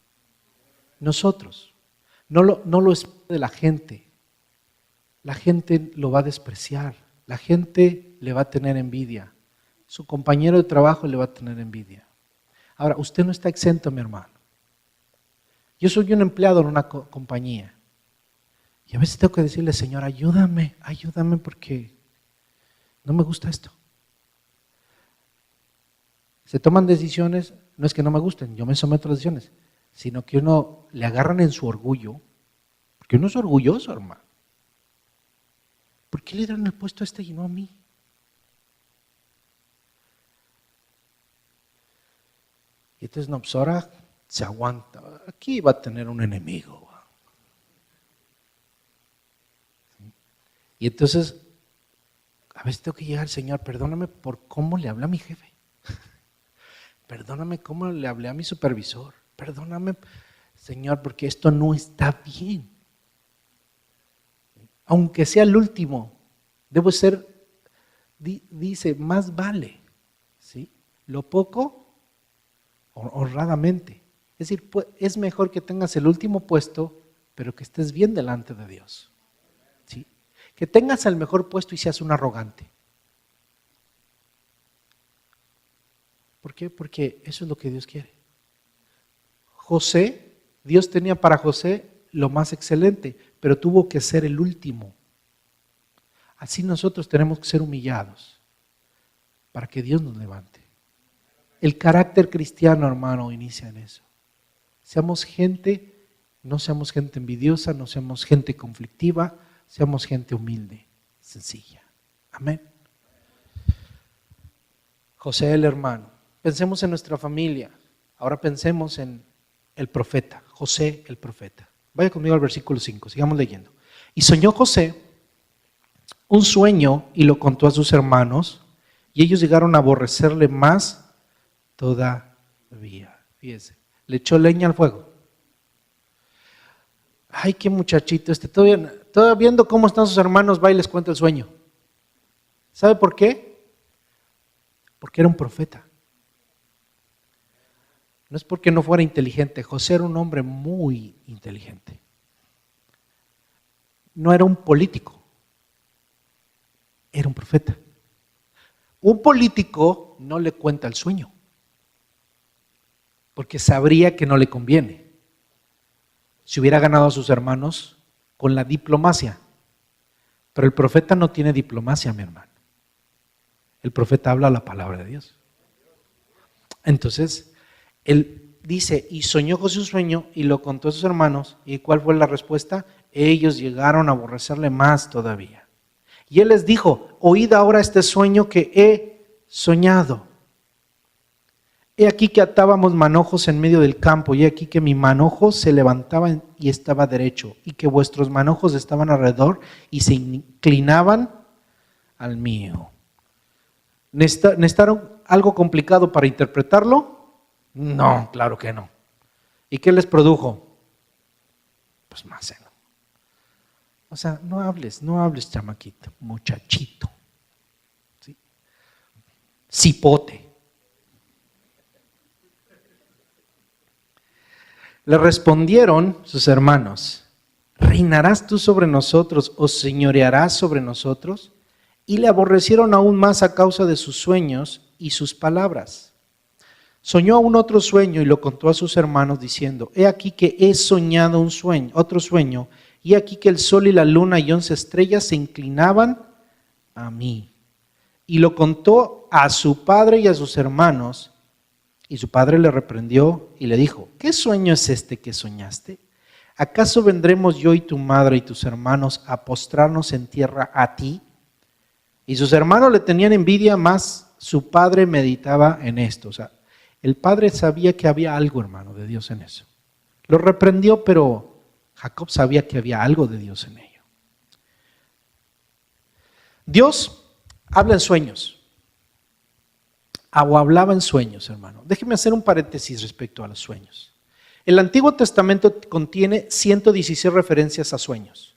Nosotros, no lo es de la gente. La gente lo va a despreciar, la gente le va a tener envidia, su compañero de trabajo le va a tener envidia. Ahora, usted no está exento, mi hermano. Yo soy un empleado en una compañía y a veces tengo que decirle, Señor, ayúdame porque no me gusta esto. Se toman decisiones, no es que no me gusten, yo me someto a las decisiones, sino que uno le agarran en su orgullo, porque uno es orgulloso, hermano. ¿Por qué le dan el puesto a este y no a mí? Y entonces, no, pues ahora se aguanta. Aquí va a tener un enemigo. Y entonces, a veces tengo que llegar al Señor, perdóname por cómo le hablé a mi jefe. Perdóname cómo le hablé a mi supervisor. Perdóname, Señor, porque esto no está bien. Aunque sea el último, debo ser, dice, más vale, ¿sí? Lo poco, honradamente. Es decir, es mejor que tengas el último puesto, pero que estés bien delante de Dios, ¿sí? Que tengas el mejor puesto y seas un arrogante. ¿Por qué? Porque eso es lo que Dios quiere. Dios tenía para José lo más excelente, pero tuvo que ser el último. Así nosotros tenemos que ser humillados para que Dios nos levante. El carácter cristiano, hermano, inicia en eso. Seamos gente, no seamos gente envidiosa, no seamos gente conflictiva, seamos gente humilde, sencilla. Amén. José el hermano. Pensemos en nuestra familia. Ahora pensemos en el profeta, José el profeta. Vaya conmigo al versículo 5, sigamos leyendo. Y soñó José un sueño y lo contó a sus hermanos y ellos llegaron a aborrecerle más todavía. Fíjese, le echó leña al fuego. Ay, qué muchachito, todavía viendo cómo están sus hermanos, va y les cuenta el sueño. ¿Sabe por qué? Porque era un profeta. No es porque no fuera inteligente. José era un hombre muy inteligente. No era un político, era un profeta. Un político no le cuenta el sueño, porque sabría que no le conviene. Si hubiera ganado a sus hermanos, con la diplomacia. Pero el profeta no tiene diplomacia, mi hermano. El profeta habla la palabra de Dios. Entonces, él dice, y soñó José un sueño y lo contó a sus hermanos. ¿Y cuál fue la respuesta? Ellos llegaron a aborrecerle más todavía. Y él les dijo, oíd ahora este sueño que he soñado. He aquí que atábamos manojos en medio del campo, y he aquí que mi manojo se levantaba y estaba derecho, y que vuestros manojos estaban alrededor y se inclinaban al mío. ¿Necesitaron algo complicado para interpretarlo? No, claro que no. ¿Y qué les produjo? Pues más celo. O sea, no hables, chamaquito, muchachito. ¿Sí? Cipote. Le respondieron sus hermanos, ¿reinarás tú sobre nosotros o señorearás sobre nosotros? Y le aborrecieron aún más a causa de sus sueños y sus palabras. Soñó aún otro sueño y lo contó a sus hermanos diciendo, he aquí que he soñado un sueño, otro sueño, y aquí que el sol y la luna y 11 estrellas se inclinaban a mí. Y lo contó a su padre y a sus hermanos, y su padre le reprendió y le dijo, ¿qué sueño es este que soñaste? ¿Acaso vendremos yo y tu madre y tus hermanos a postrarnos en tierra a ti? Y sus hermanos le tenían envidia, más su padre meditaba en esto. O sea, el padre sabía que había algo, hermano, de Dios en eso. Lo reprendió, pero Jacob sabía que había algo de Dios en ello. Dios habla en sueños. O hablaba en sueños, hermano. Déjeme hacer un paréntesis respecto a los sueños. El Antiguo Testamento contiene 116 referencias a sueños.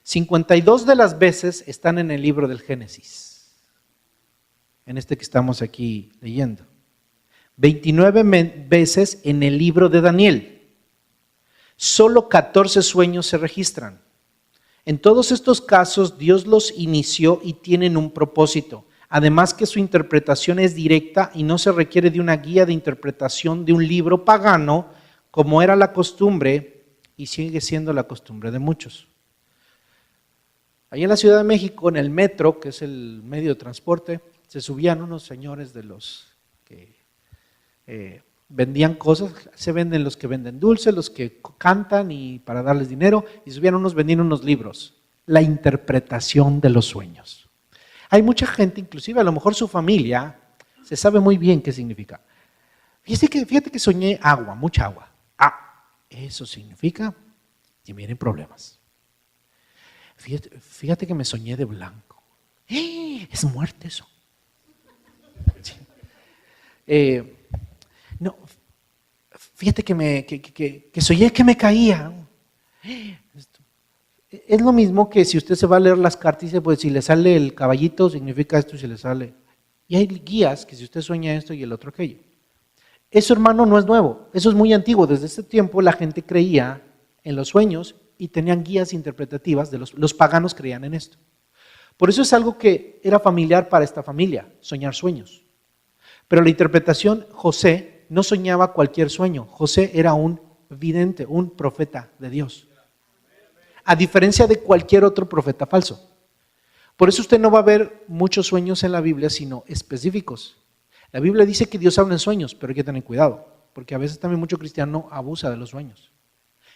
52 de las veces están en el libro del Génesis, en este que estamos aquí leyendo. 29 veces en el libro de Daniel. Solo 14 sueños se registran. En todos estos casos, Dios los inició y tienen un propósito. Además que su interpretación es directa y no se requiere de una guía de interpretación de un libro pagano, como era la costumbre y sigue siendo la costumbre de muchos. Allí en la Ciudad de México, en el metro, que es el medio de transporte, se subían unos señores de los que vendían cosas. Se venden los que venden dulces, los que cantan y para darles dinero, y subían unos vendiendo unos libros, la interpretación de los sueños. Hay mucha gente, inclusive a lo mejor su familia, se sabe muy bien qué significa. Fíjate que soñé agua, mucha agua. Eso significa que vienen problemas. Fíjate que me soñé de blanco. Es muerte eso. Sí. No, fíjate que soñé que me caía. Es lo mismo que si usted se va a leer las cartas y dice, pues si le sale el caballito significa esto y si le sale. Y hay guías que si usted sueña esto y el otro aquello. Eso, hermano, no es nuevo, eso es muy antiguo. Desde ese tiempo la gente creía en los sueños y tenían guías interpretativas, los paganos creían en esto. Por eso es algo que era familiar para esta familia, soñar sueños. Pero la interpretación, José no soñaba cualquier sueño, José era un vidente, un profeta de Dios. A diferencia de cualquier otro profeta falso. Por eso usted no va a ver muchos sueños en la Biblia, sino específicos. La Biblia dice que Dios habla en sueños, pero hay que tener cuidado, porque a veces también mucho cristiano abusa de los sueños.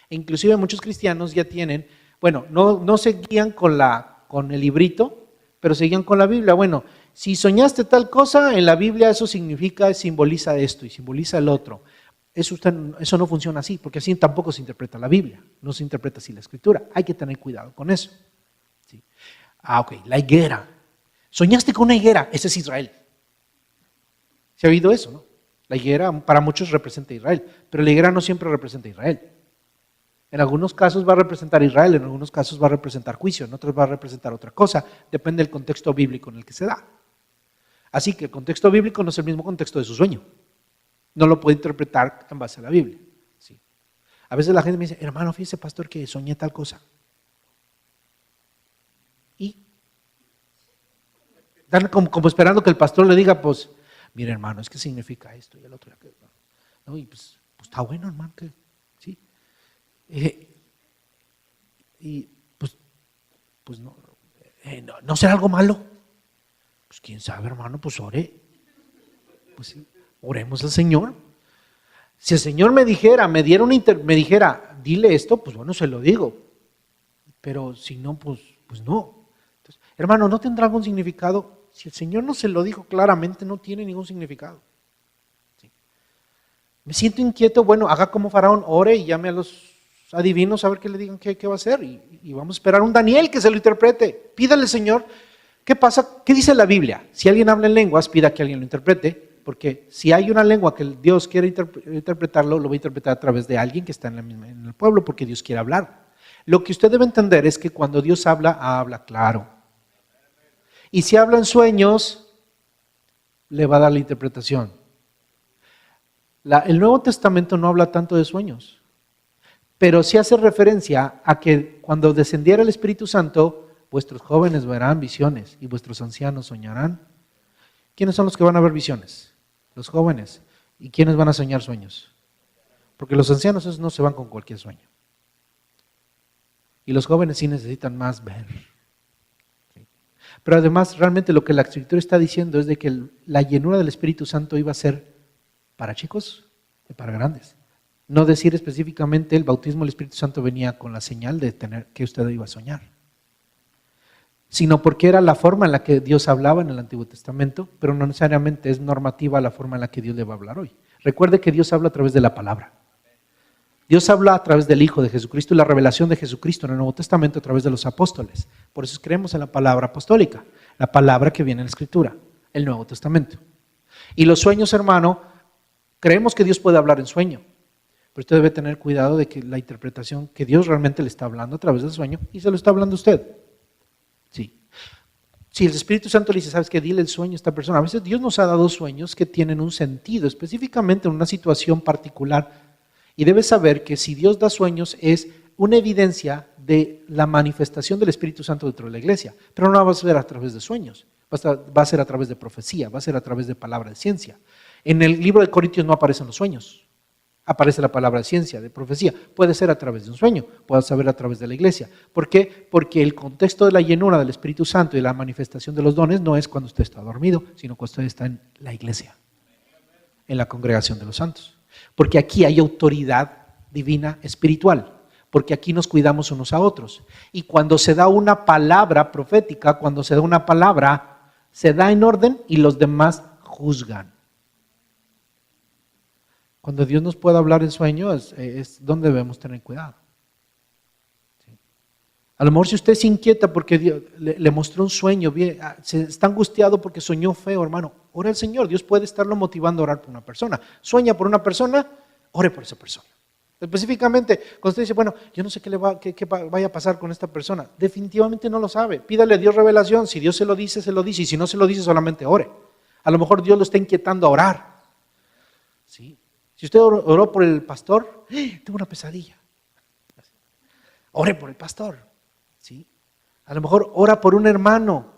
E inclusive muchos cristianos ya tienen, bueno, no se guían con el librito, pero se guían con la Biblia. Bueno, si soñaste tal cosa, en la Biblia eso significa, simboliza esto y simboliza el otro. Eso no funciona así, porque así tampoco se interpreta la Biblia, no se interpreta así la Escritura. Hay que tener cuidado con eso. ¿Sí? Ok, la higuera. Soñaste con una higuera, ese es Israel. ¿Se ha oído eso, no? La higuera para muchos representa a Israel, pero la higuera no siempre representa a Israel. En algunos casos va a representar a Israel, en algunos casos va a representar juicio, en otros va a representar otra cosa, depende del contexto bíblico en el que se da. Así que el contexto bíblico no es el mismo contexto de su sueño. No lo puede interpretar en base a la Biblia. ¿Sí? A veces la gente me dice, hermano, fíjese pastor que soñé tal cosa. Y están como esperando que el pastor le diga, pues, mire hermano, es que significa esto y el otro. No, y pues está bueno hermano, que sí. Pues no será algo malo. Pues quién sabe, hermano, pues ore. Pues sí, oremos al Señor. Si el Señor me dijera, me dijera, dile esto, pues bueno, se lo digo. Pero si no, pues no. Entonces, hermano, ¿no tendrá algún significado? Si el Señor no se lo dijo claramente, no tiene ningún significado. ¿Sí? Me siento inquieto, bueno, haga como Faraón, ore y llame a los adivinos a ver qué le digan qué va a hacer. Y vamos a esperar a un Daniel que se lo interprete. Pídale, Señor, ¿qué pasa? ¿Qué dice la Biblia? Si alguien habla en lenguas, pida que alguien lo interprete. Porque si hay una lengua que Dios quiere interpretarlo, lo va a interpretar a través de alguien que está en el pueblo, porque Dios quiere hablar. Lo que usted debe entender es que cuando Dios habla, habla claro. Y si habla en sueños, le va a dar la interpretación. El Nuevo Testamento no habla tanto de sueños, pero sí hace referencia a que cuando descendiera el Espíritu Santo, vuestros jóvenes verán visiones y vuestros ancianos soñarán. ¿Quiénes son los que van a ver visiones? Los jóvenes. ¿Y quiénes van a soñar sueños? Porque los ancianos esos no se van con cualquier sueño. Y los jóvenes sí necesitan más ver. ¿Sí? Pero además, realmente lo que la Escritura está diciendo es de que la llenura del Espíritu Santo iba a ser para chicos y para grandes. No decir específicamente el bautismo del Espíritu Santo venía con la señal de tener que usted iba a soñar, sino porque era la forma en la que Dios hablaba en el Antiguo Testamento, pero no necesariamente es normativa la forma en la que Dios le va a hablar hoy. Recuerde que Dios habla a través de la palabra. Dios habla a través del Hijo de Jesucristo y la revelación de Jesucristo en el Nuevo Testamento a través de los apóstoles. Por eso creemos en la palabra apostólica, la palabra que viene en la Escritura, el Nuevo Testamento. Y los sueños, hermano, creemos que Dios puede hablar en sueño, pero usted debe tener cuidado de que la interpretación que Dios realmente le está hablando a través del sueño, y se lo está hablando a usted. Sí. Si el Espíritu Santo le dice, ¿sabes qué? Dile el sueño a esta persona. A veces Dios nos ha dado sueños que tienen un sentido, específicamente en una situación particular. Y debes saber que si Dios da sueños es una evidencia de la manifestación del Espíritu Santo dentro de la iglesia. Pero no va a ser a través de sueños, va a ser a través de profecía, va a ser a través de palabra de ciencia. En el libro de Corintios no aparecen los sueños. Aparece la palabra de ciencia, de profecía. Puede ser a través de un sueño, puede saber a través de la iglesia. ¿Por qué? Porque el contexto de la llenura del Espíritu Santo y la manifestación de los dones no es cuando usted está dormido, sino cuando usted está en la iglesia, en la congregación de los santos. Porque aquí hay autoridad divina espiritual, porque aquí nos cuidamos unos a otros. Y cuando se da una palabra profética, cuando se da una palabra, se da en orden y los demás juzgan. Cuando Dios nos pueda hablar en sueño es donde debemos tener cuidado. ¿Sí? A lo mejor si usted se inquieta porque Dios le mostró un sueño, se está angustiado porque soñó feo, hermano, ore al Señor. Dios puede estarlo motivando a orar por una persona. Sueña por una persona, ore por esa persona. Específicamente, cuando usted dice, bueno, yo no sé qué vaya a pasar con esta persona, definitivamente no lo sabe. Pídale a Dios revelación. Si Dios se lo dice, se lo dice. Y si no se lo dice, solamente ore. A lo mejor Dios lo está inquietando a orar. ¿Sí? Si usted oró por el pastor, tengo una pesadilla. Ore por el pastor. ¿Sí? A lo mejor ora por un hermano.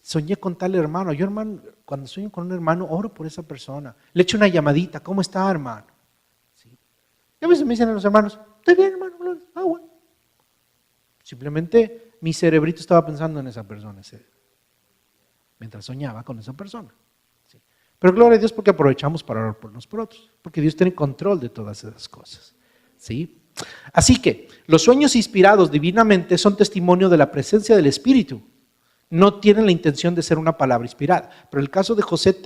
Soñé con tal hermano. Yo, hermano, cuando sueño con un hermano, oro por esa persona. Le echo una llamadita. ¿Cómo está, hermano? ¿Sí? Y a veces me dicen a los hermanos, estoy bien, hermano. Bueno. Simplemente mi cerebrito estaba pensando en esa persona mientras soñaba con esa persona. Pero gloria a Dios porque aprovechamos para orar por unos por otros, porque Dios tiene control de todas esas cosas. ¿Sí? Así que los sueños inspirados divinamente son testimonio de la presencia del Espíritu. No tienen la intención de ser una palabra inspirada. Pero el caso de José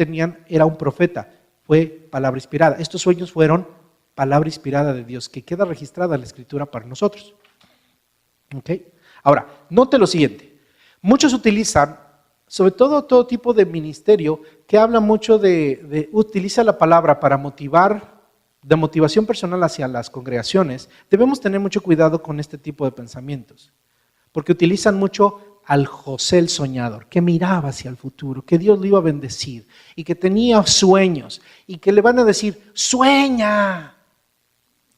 era un profeta, fue palabra inspirada. Estos sueños fueron palabra inspirada de Dios, que queda registrada en la Escritura para nosotros. ¿Okay? Ahora, note lo siguiente. Muchos utilizan, sobre todo tipo de ministerio, que habla mucho utiliza la palabra para motivar, de motivación personal hacia las congregaciones. Debemos tener mucho cuidado con este tipo de pensamientos, porque utilizan mucho al José el soñador, que miraba hacia el futuro, que Dios lo iba a bendecir y que tenía sueños y que le van a decir, sueña,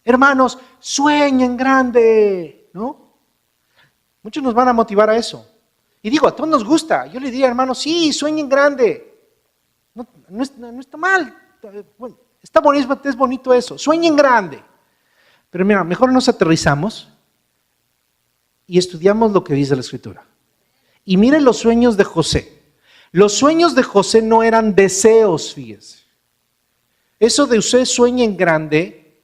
hermanos, sueñen grande, ¿no? Muchos nos van a motivar a eso. Y digo, a todos nos gusta. Yo le diría, hermano, sí, sueñen grande. No está mal. Bueno, es bonito eso. Sueñen grande. Pero mira, mejor nos aterrizamos y estudiamos lo que dice la Escritura. Y miren los sueños de José. Los sueños de José no eran deseos, fíjese. Eso de usted sueña en grande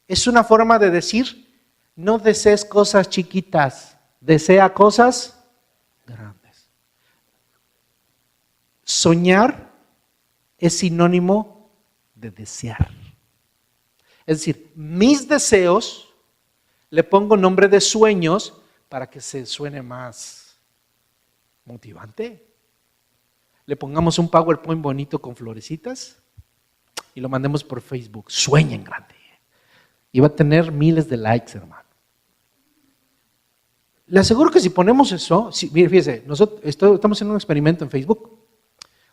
es una forma de decir, no desees cosas chiquitas, desea cosas grandes. Soñar es sinónimo de desear. Es decir, mis deseos, le pongo nombre de sueños para que se suene más motivante. Le pongamos un PowerPoint bonito con florecitas y lo mandemos por Facebook. Sueña en grande. Y va a tener miles de likes, hermano. Le aseguro que si ponemos eso, mire, fíjese, nosotros estamos haciendo un experimento en Facebook.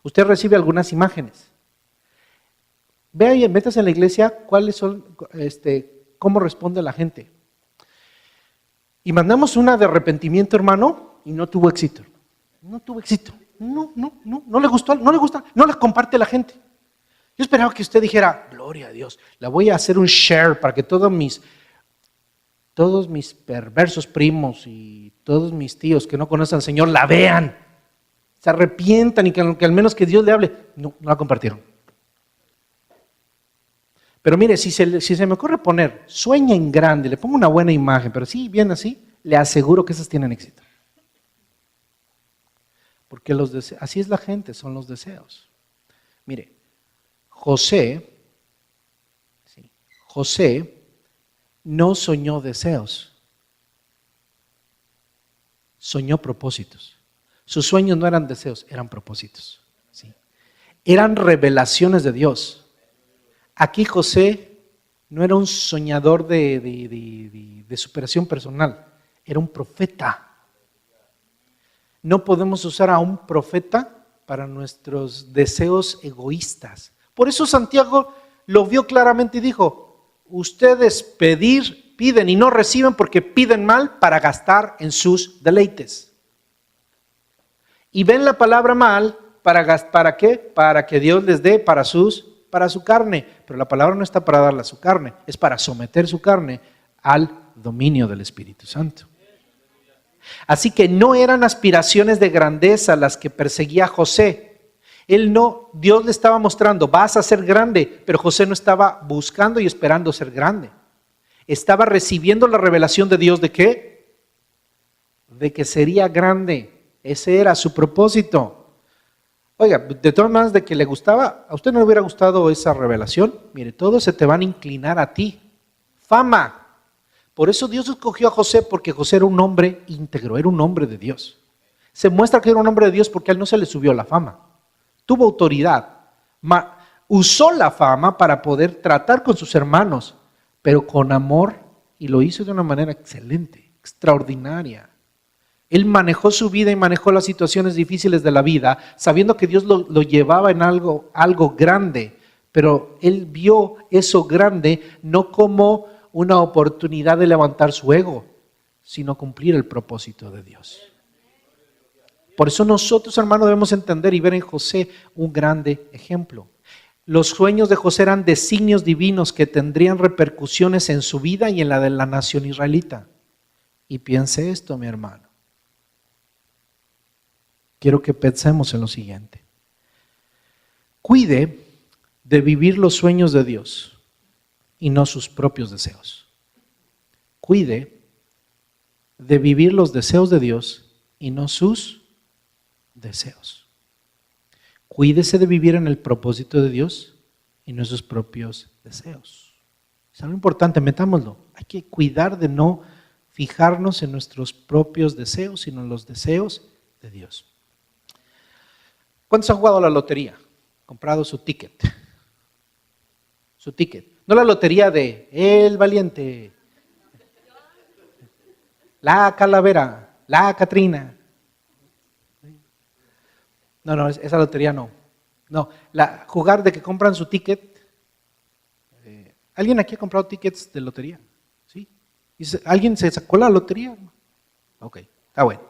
Usted recibe algunas imágenes. Vea y métase en la iglesia cuáles son, cómo responde la gente. Y mandamos una de arrepentimiento, hermano, y no tuvo éxito. No tuvo éxito. No le gustó, no la comparte la gente. Yo esperaba que usted dijera, gloria a Dios, la voy a hacer un share para que todos mis perversos primos y todos mis tíos que no conocen al Señor la vean, se arrepientan y que al menos que Dios le hable. No la compartieron. Pero mire, si se me ocurre poner sueña en grande, le pongo una buena imagen, pero sí, bien así, le aseguro que esas tienen éxito. Porque así es la gente, son los deseos. Mire, José no soñó deseos, soñó propósitos. Sus sueños no eran deseos, eran propósitos. ¿Sí? Eran revelaciones de Dios. Aquí José no era un soñador de superación personal, era un profeta. No podemos usar a un profeta para nuestros deseos egoístas. Por eso Santiago lo vio claramente y dijo, ustedes piden y no reciben porque piden mal para gastar en sus deleites. Y ven la palabra mal, ¿para qué? Para que Dios les dé para su carne. Pero la palabra no está para darle a su carne, es para someter su carne al dominio del Espíritu Santo. Así que no eran aspiraciones de grandeza las que perseguía José. Dios le estaba mostrando, vas a ser grande, pero José no estaba buscando y esperando ser grande. Estaba recibiendo la revelación de Dios ¿de qué? De que sería grande. Ese era su propósito. Oiga, de todas maneras de que le gustaba, ¿a usted no le hubiera gustado esa revelación? Mire, todos se te van a inclinar a ti. Fama. Por eso Dios escogió a José, porque José era un hombre íntegro, era un hombre de Dios. Se muestra que era un hombre de Dios porque a él no se le subió la fama. Tuvo autoridad, usó la fama para poder tratar con sus hermanos, pero con amor, y lo hizo de una manera excelente, extraordinaria. Él manejó su vida y manejó las situaciones difíciles de la vida, sabiendo que Dios lo llevaba en algo grande, pero él vio eso grande no como una oportunidad de levantar su ego, sino cumplir el propósito de Dios. Por eso nosotros, hermanos, debemos entender y ver en José un grande ejemplo. Los sueños de José eran designios divinos que tendrían repercusiones en su vida y en la de la nación israelita. Y piense esto, mi hermano. Quiero que pensemos en lo siguiente. Cuide de vivir los sueños de Dios y no sus propios deseos. Cuide de vivir los deseos de Dios y no sus deseos. Cuídese de vivir en el propósito de Dios y no sus propios deseos. Es algo importante, metámoslo. Hay que cuidar de no fijarnos en nuestros propios deseos, sino en los deseos de Dios. ¿Cuántos han jugado a la lotería? Comprado su ticket. Su ticket. No la lotería de El Valiente, la Calavera, la Catrina. No, esa lotería no. No, jugar de que compran su ticket. ¿Alguien aquí ha comprado tickets de lotería? ¿Sí? ¿Alguien se sacó la lotería? Ok, está bueno.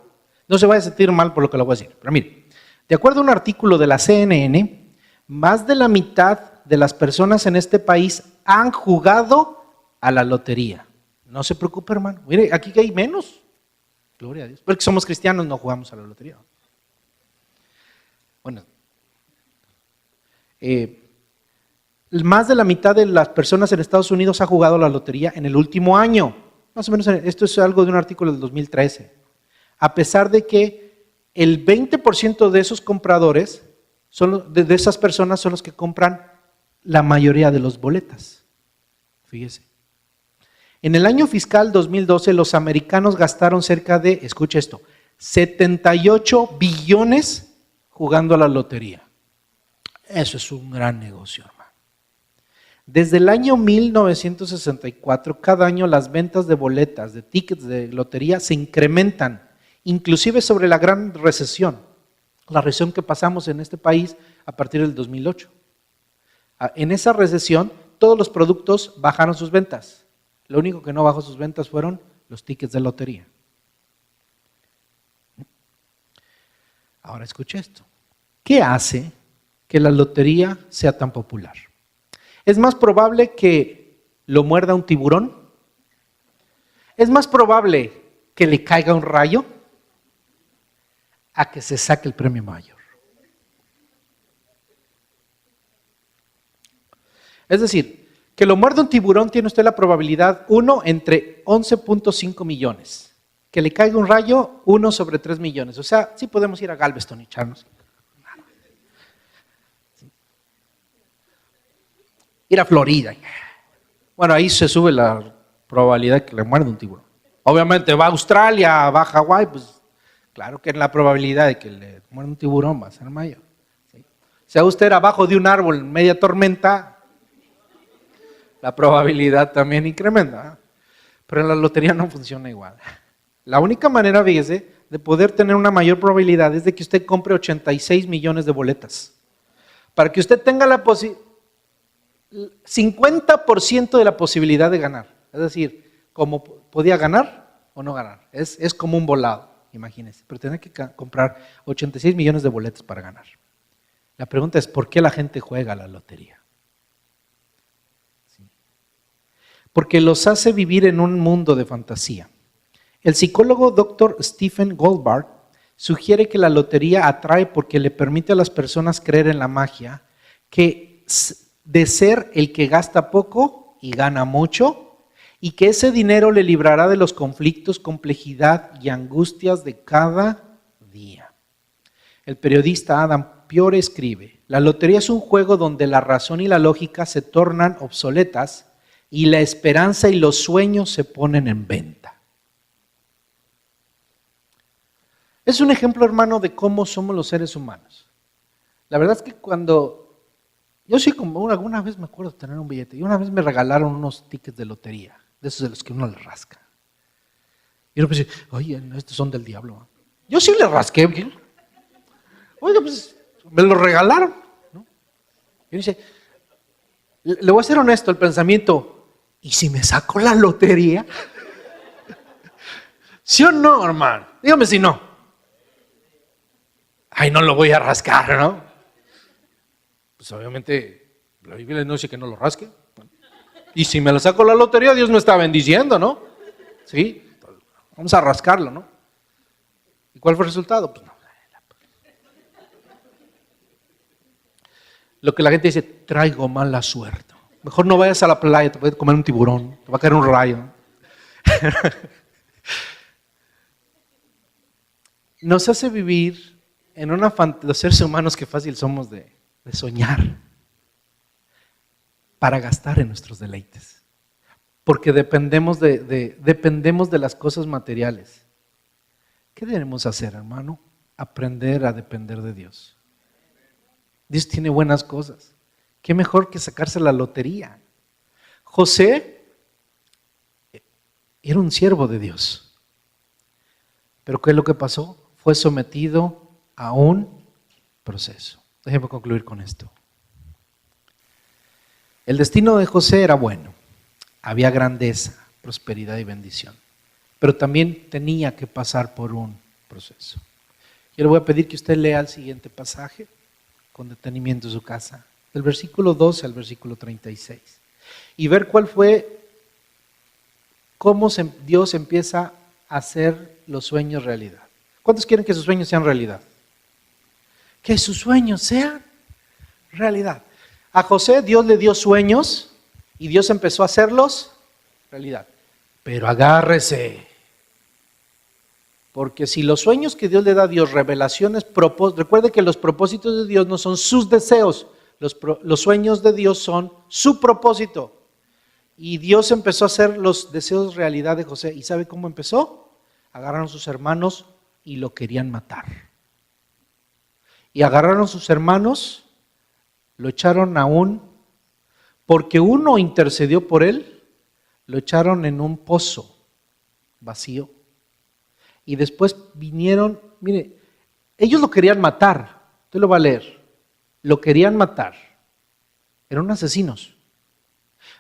No se vaya a sentir mal por lo que le voy a decir. Pero mire, de acuerdo a un artículo de la CNN, más de la mitad de las personas en este país han jugado a la lotería. No se preocupe, hermano. Mire, aquí hay menos. Gloria a Dios. Porque somos cristianos, no jugamos a la lotería. Bueno, más de la mitad de las personas en Estados Unidos ha jugado a la lotería en el último año. Más o menos, esto es algo de un artículo del 2013. A pesar de que el 20% de esos compradores, de esas personas son los que compran la mayoría de los boletas. Fíjese. En el año fiscal 2012, los americanos gastaron cerca de, escucha esto, 78 billones jugando a la lotería. Eso es un gran negocio, hermano. Desde el año 1964, cada año las ventas de boletas, de tickets de lotería se incrementan, inclusive sobre la gran recesión, la recesión que pasamos en este país a partir del 2008. En esa recesión, todos los productos bajaron sus ventas. Lo único que no bajó sus ventas fueron los tickets de lotería. Ahora escuche esto. ¿Qué hace que la lotería sea tan popular? ¿Es más probable que lo muerda un tiburón? ¿Es más probable que le caiga un rayo a que se saque el premio mayor? Es decir, que lo muerda un tiburón tiene usted la probabilidad 1 entre 11.5 millones. Que le caiga un rayo, 1 sobre 3 millones. O sea, sí podemos ir a Galveston y echarnos. Ir a Florida. Bueno, ahí se sube la probabilidad de que le muerda un tiburón. Obviamente va a Australia, va a Hawái, pues claro que la probabilidad de que le muerda un tiburón va a ser mayor. ¿Sí? Si usted era abajo de un árbol en media tormenta, la probabilidad también incrementa. Pero en la lotería no funciona igual. La única manera, fíjese, de poder tener una mayor probabilidad es de que usted compre 86 millones de boletas. Para que usted tenga la 50% de la posibilidad de ganar. Es decir, como podía ganar o no ganar. Es como un volado, imagínense. Pero tiene que comprar 86 millones de boletas para ganar. La pregunta es, ¿por qué la gente juega a la lotería? Porque los hace vivir en un mundo de fantasía. El psicólogo Dr. Stephen Goldberg sugiere que la lotería atrae porque le permite a las personas creer en la magia de ser el que gasta poco y gana mucho, y que ese dinero le librará de los conflictos, complejidad y angustias de cada día. El periodista Adam Piore escribe: la lotería es un juego donde la razón y la lógica se tornan obsoletas y la esperanza y los sueños se ponen en venta. Es un ejemplo, hermano, de cómo somos los seres humanos. La verdad es que yo sí, como alguna vez me acuerdo de tener un billete, y una vez me regalaron unos tickets de lotería, de esos de los que uno le rasca. Y uno pensé, oye, estos son del diablo. Yo sí le rasqué. Oye, pues me lo regalaron, ¿no? Y dice, le voy a ser honesto, el pensamiento, ¿y si me saco la lotería? ¿Sí o no, hermano? Dígame si no. Ay, no lo voy a rascar, ¿no? Pues obviamente la Biblia no dice que no lo rasque. Y si me lo saco la lotería, Dios me está bendiciendo, ¿no? Sí, vamos a rascarlo, ¿no? ¿Y cuál fue el resultado? Pues no. Lo que la gente dice, traigo mala suerte. Mejor no vayas a la playa, te puede comer un tiburón, te va a caer un rayo. Nos hace vivir en una fantasía, los seres humanos que fácil somos de soñar para gastar en nuestros deleites. Porque dependemos de las cosas materiales. ¿Qué debemos hacer, hermano? Aprender a depender de Dios. Dios tiene buenas cosas. ¿Qué mejor que sacarse la lotería? José era un siervo de Dios. Pero ¿qué es lo que pasó? Fue sometido a un proceso. Déjenme concluir con esto. El destino de José era bueno. Había grandeza, prosperidad y bendición. Pero también tenía que pasar por un proceso. Yo le voy a pedir que usted lea el siguiente pasaje con detenimiento en su casa, del versículo 12 al versículo 36, y ver cuál fue, cómo Dios empieza hacer los sueños realidad. ¿Cuántos quieren que sus sueños sean realidad? Que sus sueños sean realidad. A José Dios le dio sueños y Dios empezó a hacerlos realidad. Pero agárrese. Porque si los sueños que Dios le da a Dios, revelaciones, recuerde que los propósitos de Dios no son sus deseos, los sueños de Dios son su propósito. Y Dios empezó a hacer los deseos realidad de José. ¿Y sabe cómo empezó? Agarraron sus hermanos y lo querían matar. Y agarraron sus hermanos, lo echaron porque uno intercedió por él, lo echaron en un pozo vacío. Y después vinieron, mire, ellos lo querían matar. Usted lo va a leer. Lo querían matar. Eran asesinos.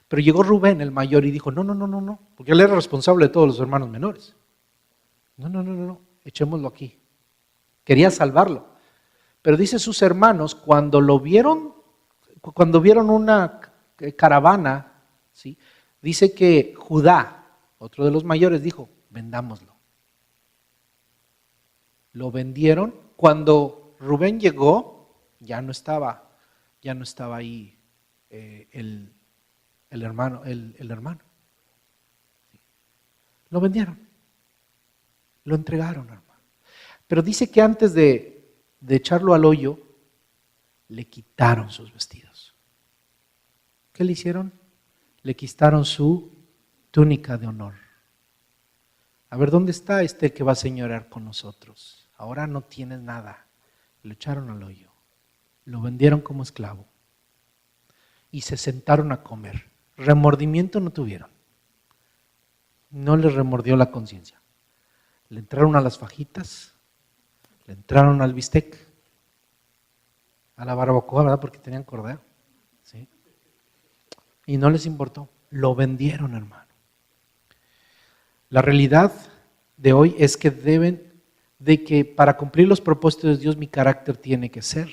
Pero llegó Rubén, el mayor, y dijo, no, porque él era responsable de todos los hermanos menores. No, echémoslo aquí. Quería salvarlo. Pero dice sus hermanos, cuando vieron una caravana, ¿sí? Dice que Judá, otro de los mayores, dijo, vendámoslo. Lo vendieron. Cuando Rubén llegó, ya no estaba ahí el hermano. Lo vendieron. Lo entregaron, hermano. Pero dice que antes de echarlo al hoyo, le quitaron sus vestidos. ¿Qué le hicieron? Le quitaron su túnica de honor. A ver, ¿dónde está este que va a señorear con nosotros? Ahora no tienes nada. Lo echaron al hoyo. Lo vendieron como esclavo. Y se sentaron a comer. Remordimiento no tuvieron. No les remordió la conciencia. Le entraron a las fajitas, le entraron al bistec, a la barbacoa, ¿verdad? Porque tenían cordero. ¿Sí? Y no les importó. Lo vendieron, hermano. La realidad de hoy es que para cumplir los propósitos de Dios, mi carácter tiene que ser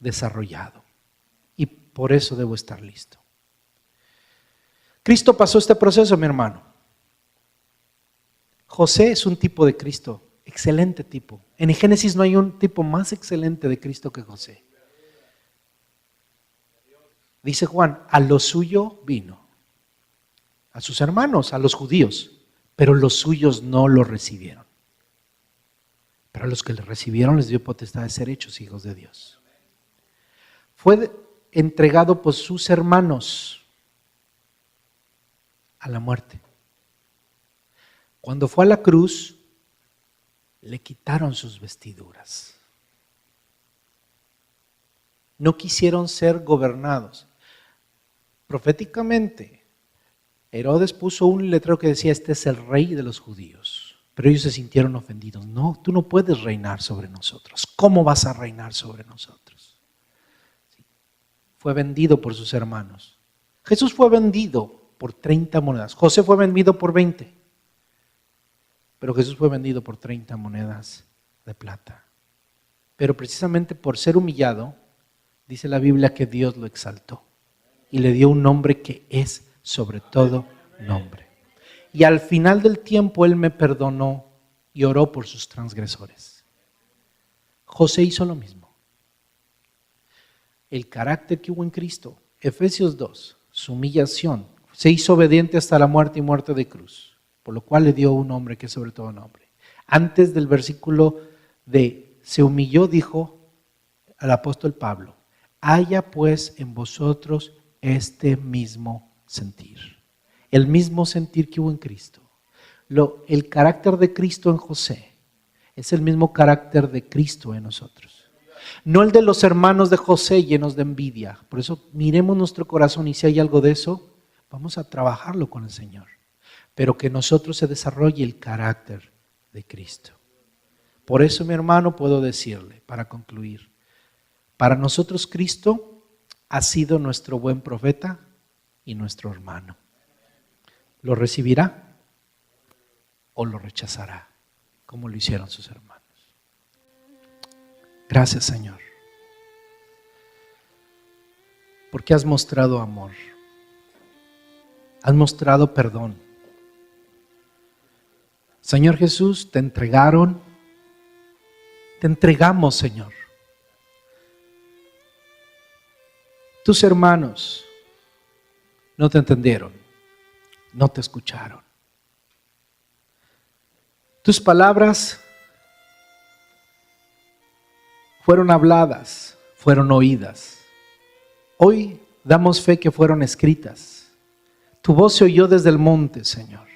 desarrollado. Y por eso debo estar listo. Cristo pasó este proceso, mi hermano. José es un tipo de Cristo, excelente tipo. En Génesis no hay un tipo más excelente de Cristo que José. Dice Juan, a lo suyo vino, a sus hermanos, a los judíos, pero los suyos no lo recibieron. Pero a los que le recibieron les dio potestad de ser hechos hijos de Dios. Fue entregado por sus hermanos a la muerte. Cuando fue a la cruz, le quitaron sus vestiduras. No quisieron ser gobernados. Proféticamente, Herodes puso un letrero que decía, este es el rey de los judíos. Pero ellos se sintieron ofendidos. No, tú no puedes reinar sobre nosotros. ¿Cómo vas a reinar sobre nosotros? Sí. Fue vendido por sus hermanos. Jesús fue vendido por 30 monedas. José fue vendido por 20. Pero Jesús fue vendido por 30 monedas de plata. Pero precisamente por ser humillado, dice la Biblia que Dios lo exaltó y le dio un nombre que es sobre todo nombre. Y al final del tiempo Él me perdonó y oró por sus transgresores. José hizo lo mismo. El carácter que hubo en Cristo, Efesios 2, su humillación, se hizo obediente hasta la muerte y muerte de cruz. Por lo cual le dio un nombre que es sobre todo nombre. Antes del versículo de se humilló, dijo al apóstol Pablo, haya pues en vosotros este mismo sentir. El mismo sentir que hubo en Cristo. El carácter de Cristo en José es el mismo carácter de Cristo en nosotros. No el de los hermanos de José llenos de envidia. Por eso miremos nuestro corazón y si hay algo de eso, vamos a trabajarlo con el Señor. Pero que en nosotros se desarrolle el carácter de Cristo. Por eso, mi hermano, puedo decirle, para concluir, para nosotros Cristo ha sido nuestro buen profeta y nuestro hermano. ¿Lo recibirá o lo rechazará, como lo hicieron sus hermanos? Gracias, Señor, porque has mostrado amor, has mostrado perdón. Señor Jesús, te entregamos, Señor. Tus hermanos no te entendieron, no te escucharon. Tus palabras fueron habladas, fueron oídas. Hoy damos fe que fueron escritas. Tu voz se oyó desde el monte, Señor.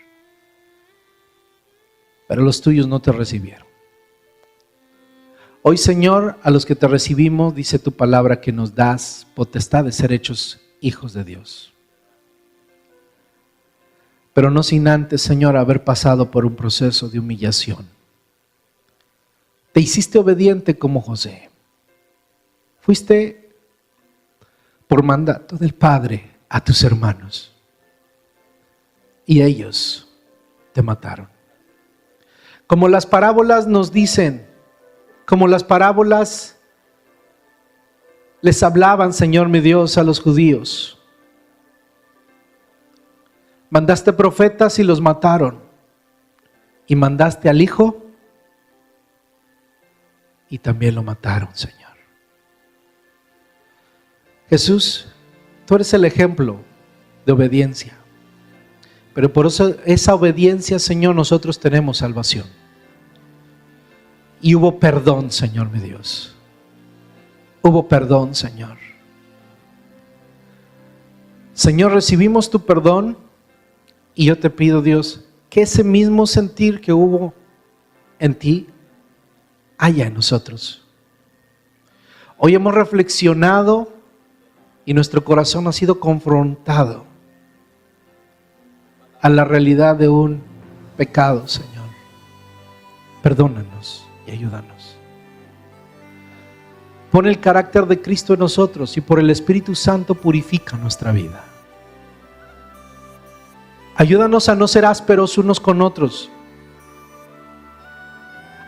Pero los tuyos no te recibieron. Hoy, Señor, a los que te recibimos, dice tu palabra que nos das potestad de ser hechos hijos de Dios. Pero no sin antes, Señor, haber pasado por un proceso de humillación. Te hiciste obediente como José. Fuiste por mandato del Padre a tus hermanos. Y ellos te mataron. Como las parábolas nos dicen, como las parábolas les hablaban, Señor mi Dios, a los judíos. Mandaste profetas y los mataron. Y mandaste al Hijo y también lo mataron, Señor. Jesús, tú eres el ejemplo de obediencia. Pero por eso, esa obediencia, Señor, nosotros tenemos salvación. Y hubo perdón, Señor mi Dios. Hubo perdón, Señor. Señor, recibimos tu perdón y yo te pido, Dios, que ese mismo sentir que hubo en ti haya en nosotros. Hoy hemos reflexionado y nuestro corazón ha sido confrontado a la realidad de un pecado, Señor. Perdónanos y ayúdanos. Pon el carácter de Cristo en nosotros y por el Espíritu Santo purifica nuestra vida. Ayúdanos a no ser ásperos unos con otros.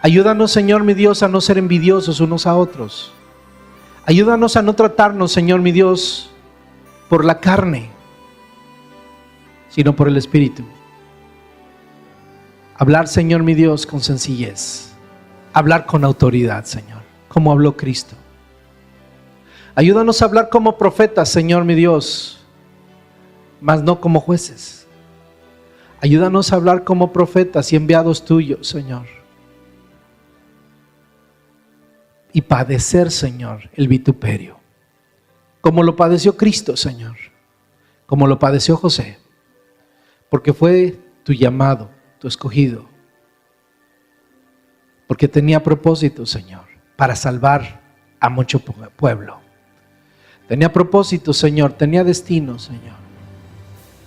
Ayúdanos, Señor mi Dios, a no ser envidiosos unos a otros. Ayúdanos a no tratarnos, Señor mi Dios, por la carne, sino por el Espíritu. Hablar, Señor mi Dios, con sencillez. Hablar con autoridad, Señor, como habló Cristo. Ayúdanos a hablar como profetas, Señor mi Dios, mas no como jueces. Ayúdanos a hablar como profetas y enviados tuyos, Señor. Y padecer, Señor, el vituperio, como lo padeció Cristo, Señor, como lo padeció José, porque fue tu llamado, tu escogido, porque tenía propósito, Señor, para salvar a mucho pueblo. Tenía propósito, Señor, tenía destino, Señor.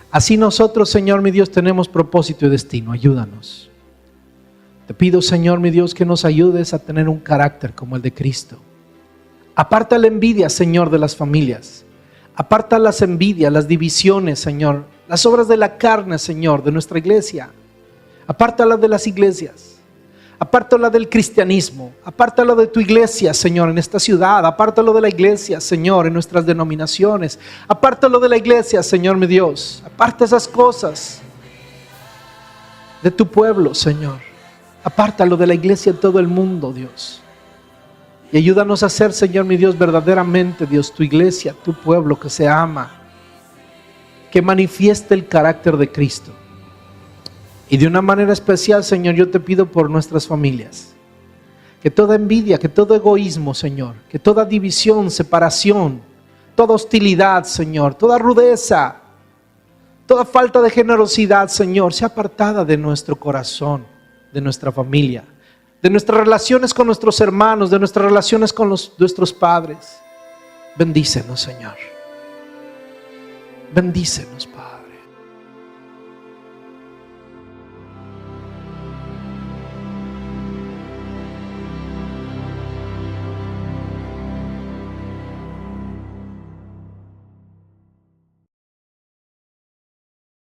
Así nosotros, Señor mi Dios, tenemos propósito y destino. Ayúdanos. Te pido, Señor mi Dios, que nos ayudes a tener un carácter como el de Cristo. Aparta la envidia, Señor, de las familias. Aparta las envidias, las divisiones, Señor. Las obras de la carne, Señor, de nuestra iglesia. Apártala de las iglesias. Apártala del cristianismo. Apártalo de tu iglesia, Señor, en esta ciudad. Apártalo de la iglesia, Señor, en nuestras denominaciones. Apártalo de la iglesia, Señor mi Dios. Aparta esas cosas de tu pueblo, Señor. Apártalo de la iglesia en todo el mundo, Dios. Y ayúdanos a ser, Señor mi Dios, verdaderamente, Dios, tu iglesia, tu pueblo que se ama, que manifieste el carácter de Cristo. Y de una manera especial, Señor, yo te pido por nuestras familias. Que toda envidia, que todo egoísmo, Señor, que toda división, separación, toda hostilidad, Señor, toda rudeza, toda falta de generosidad, Señor, sea apartada de nuestro corazón, de nuestra familia, de nuestras relaciones con nuestros hermanos, de nuestras relaciones con nuestros padres. Bendícenos, Señor. Bendícenos, Padre.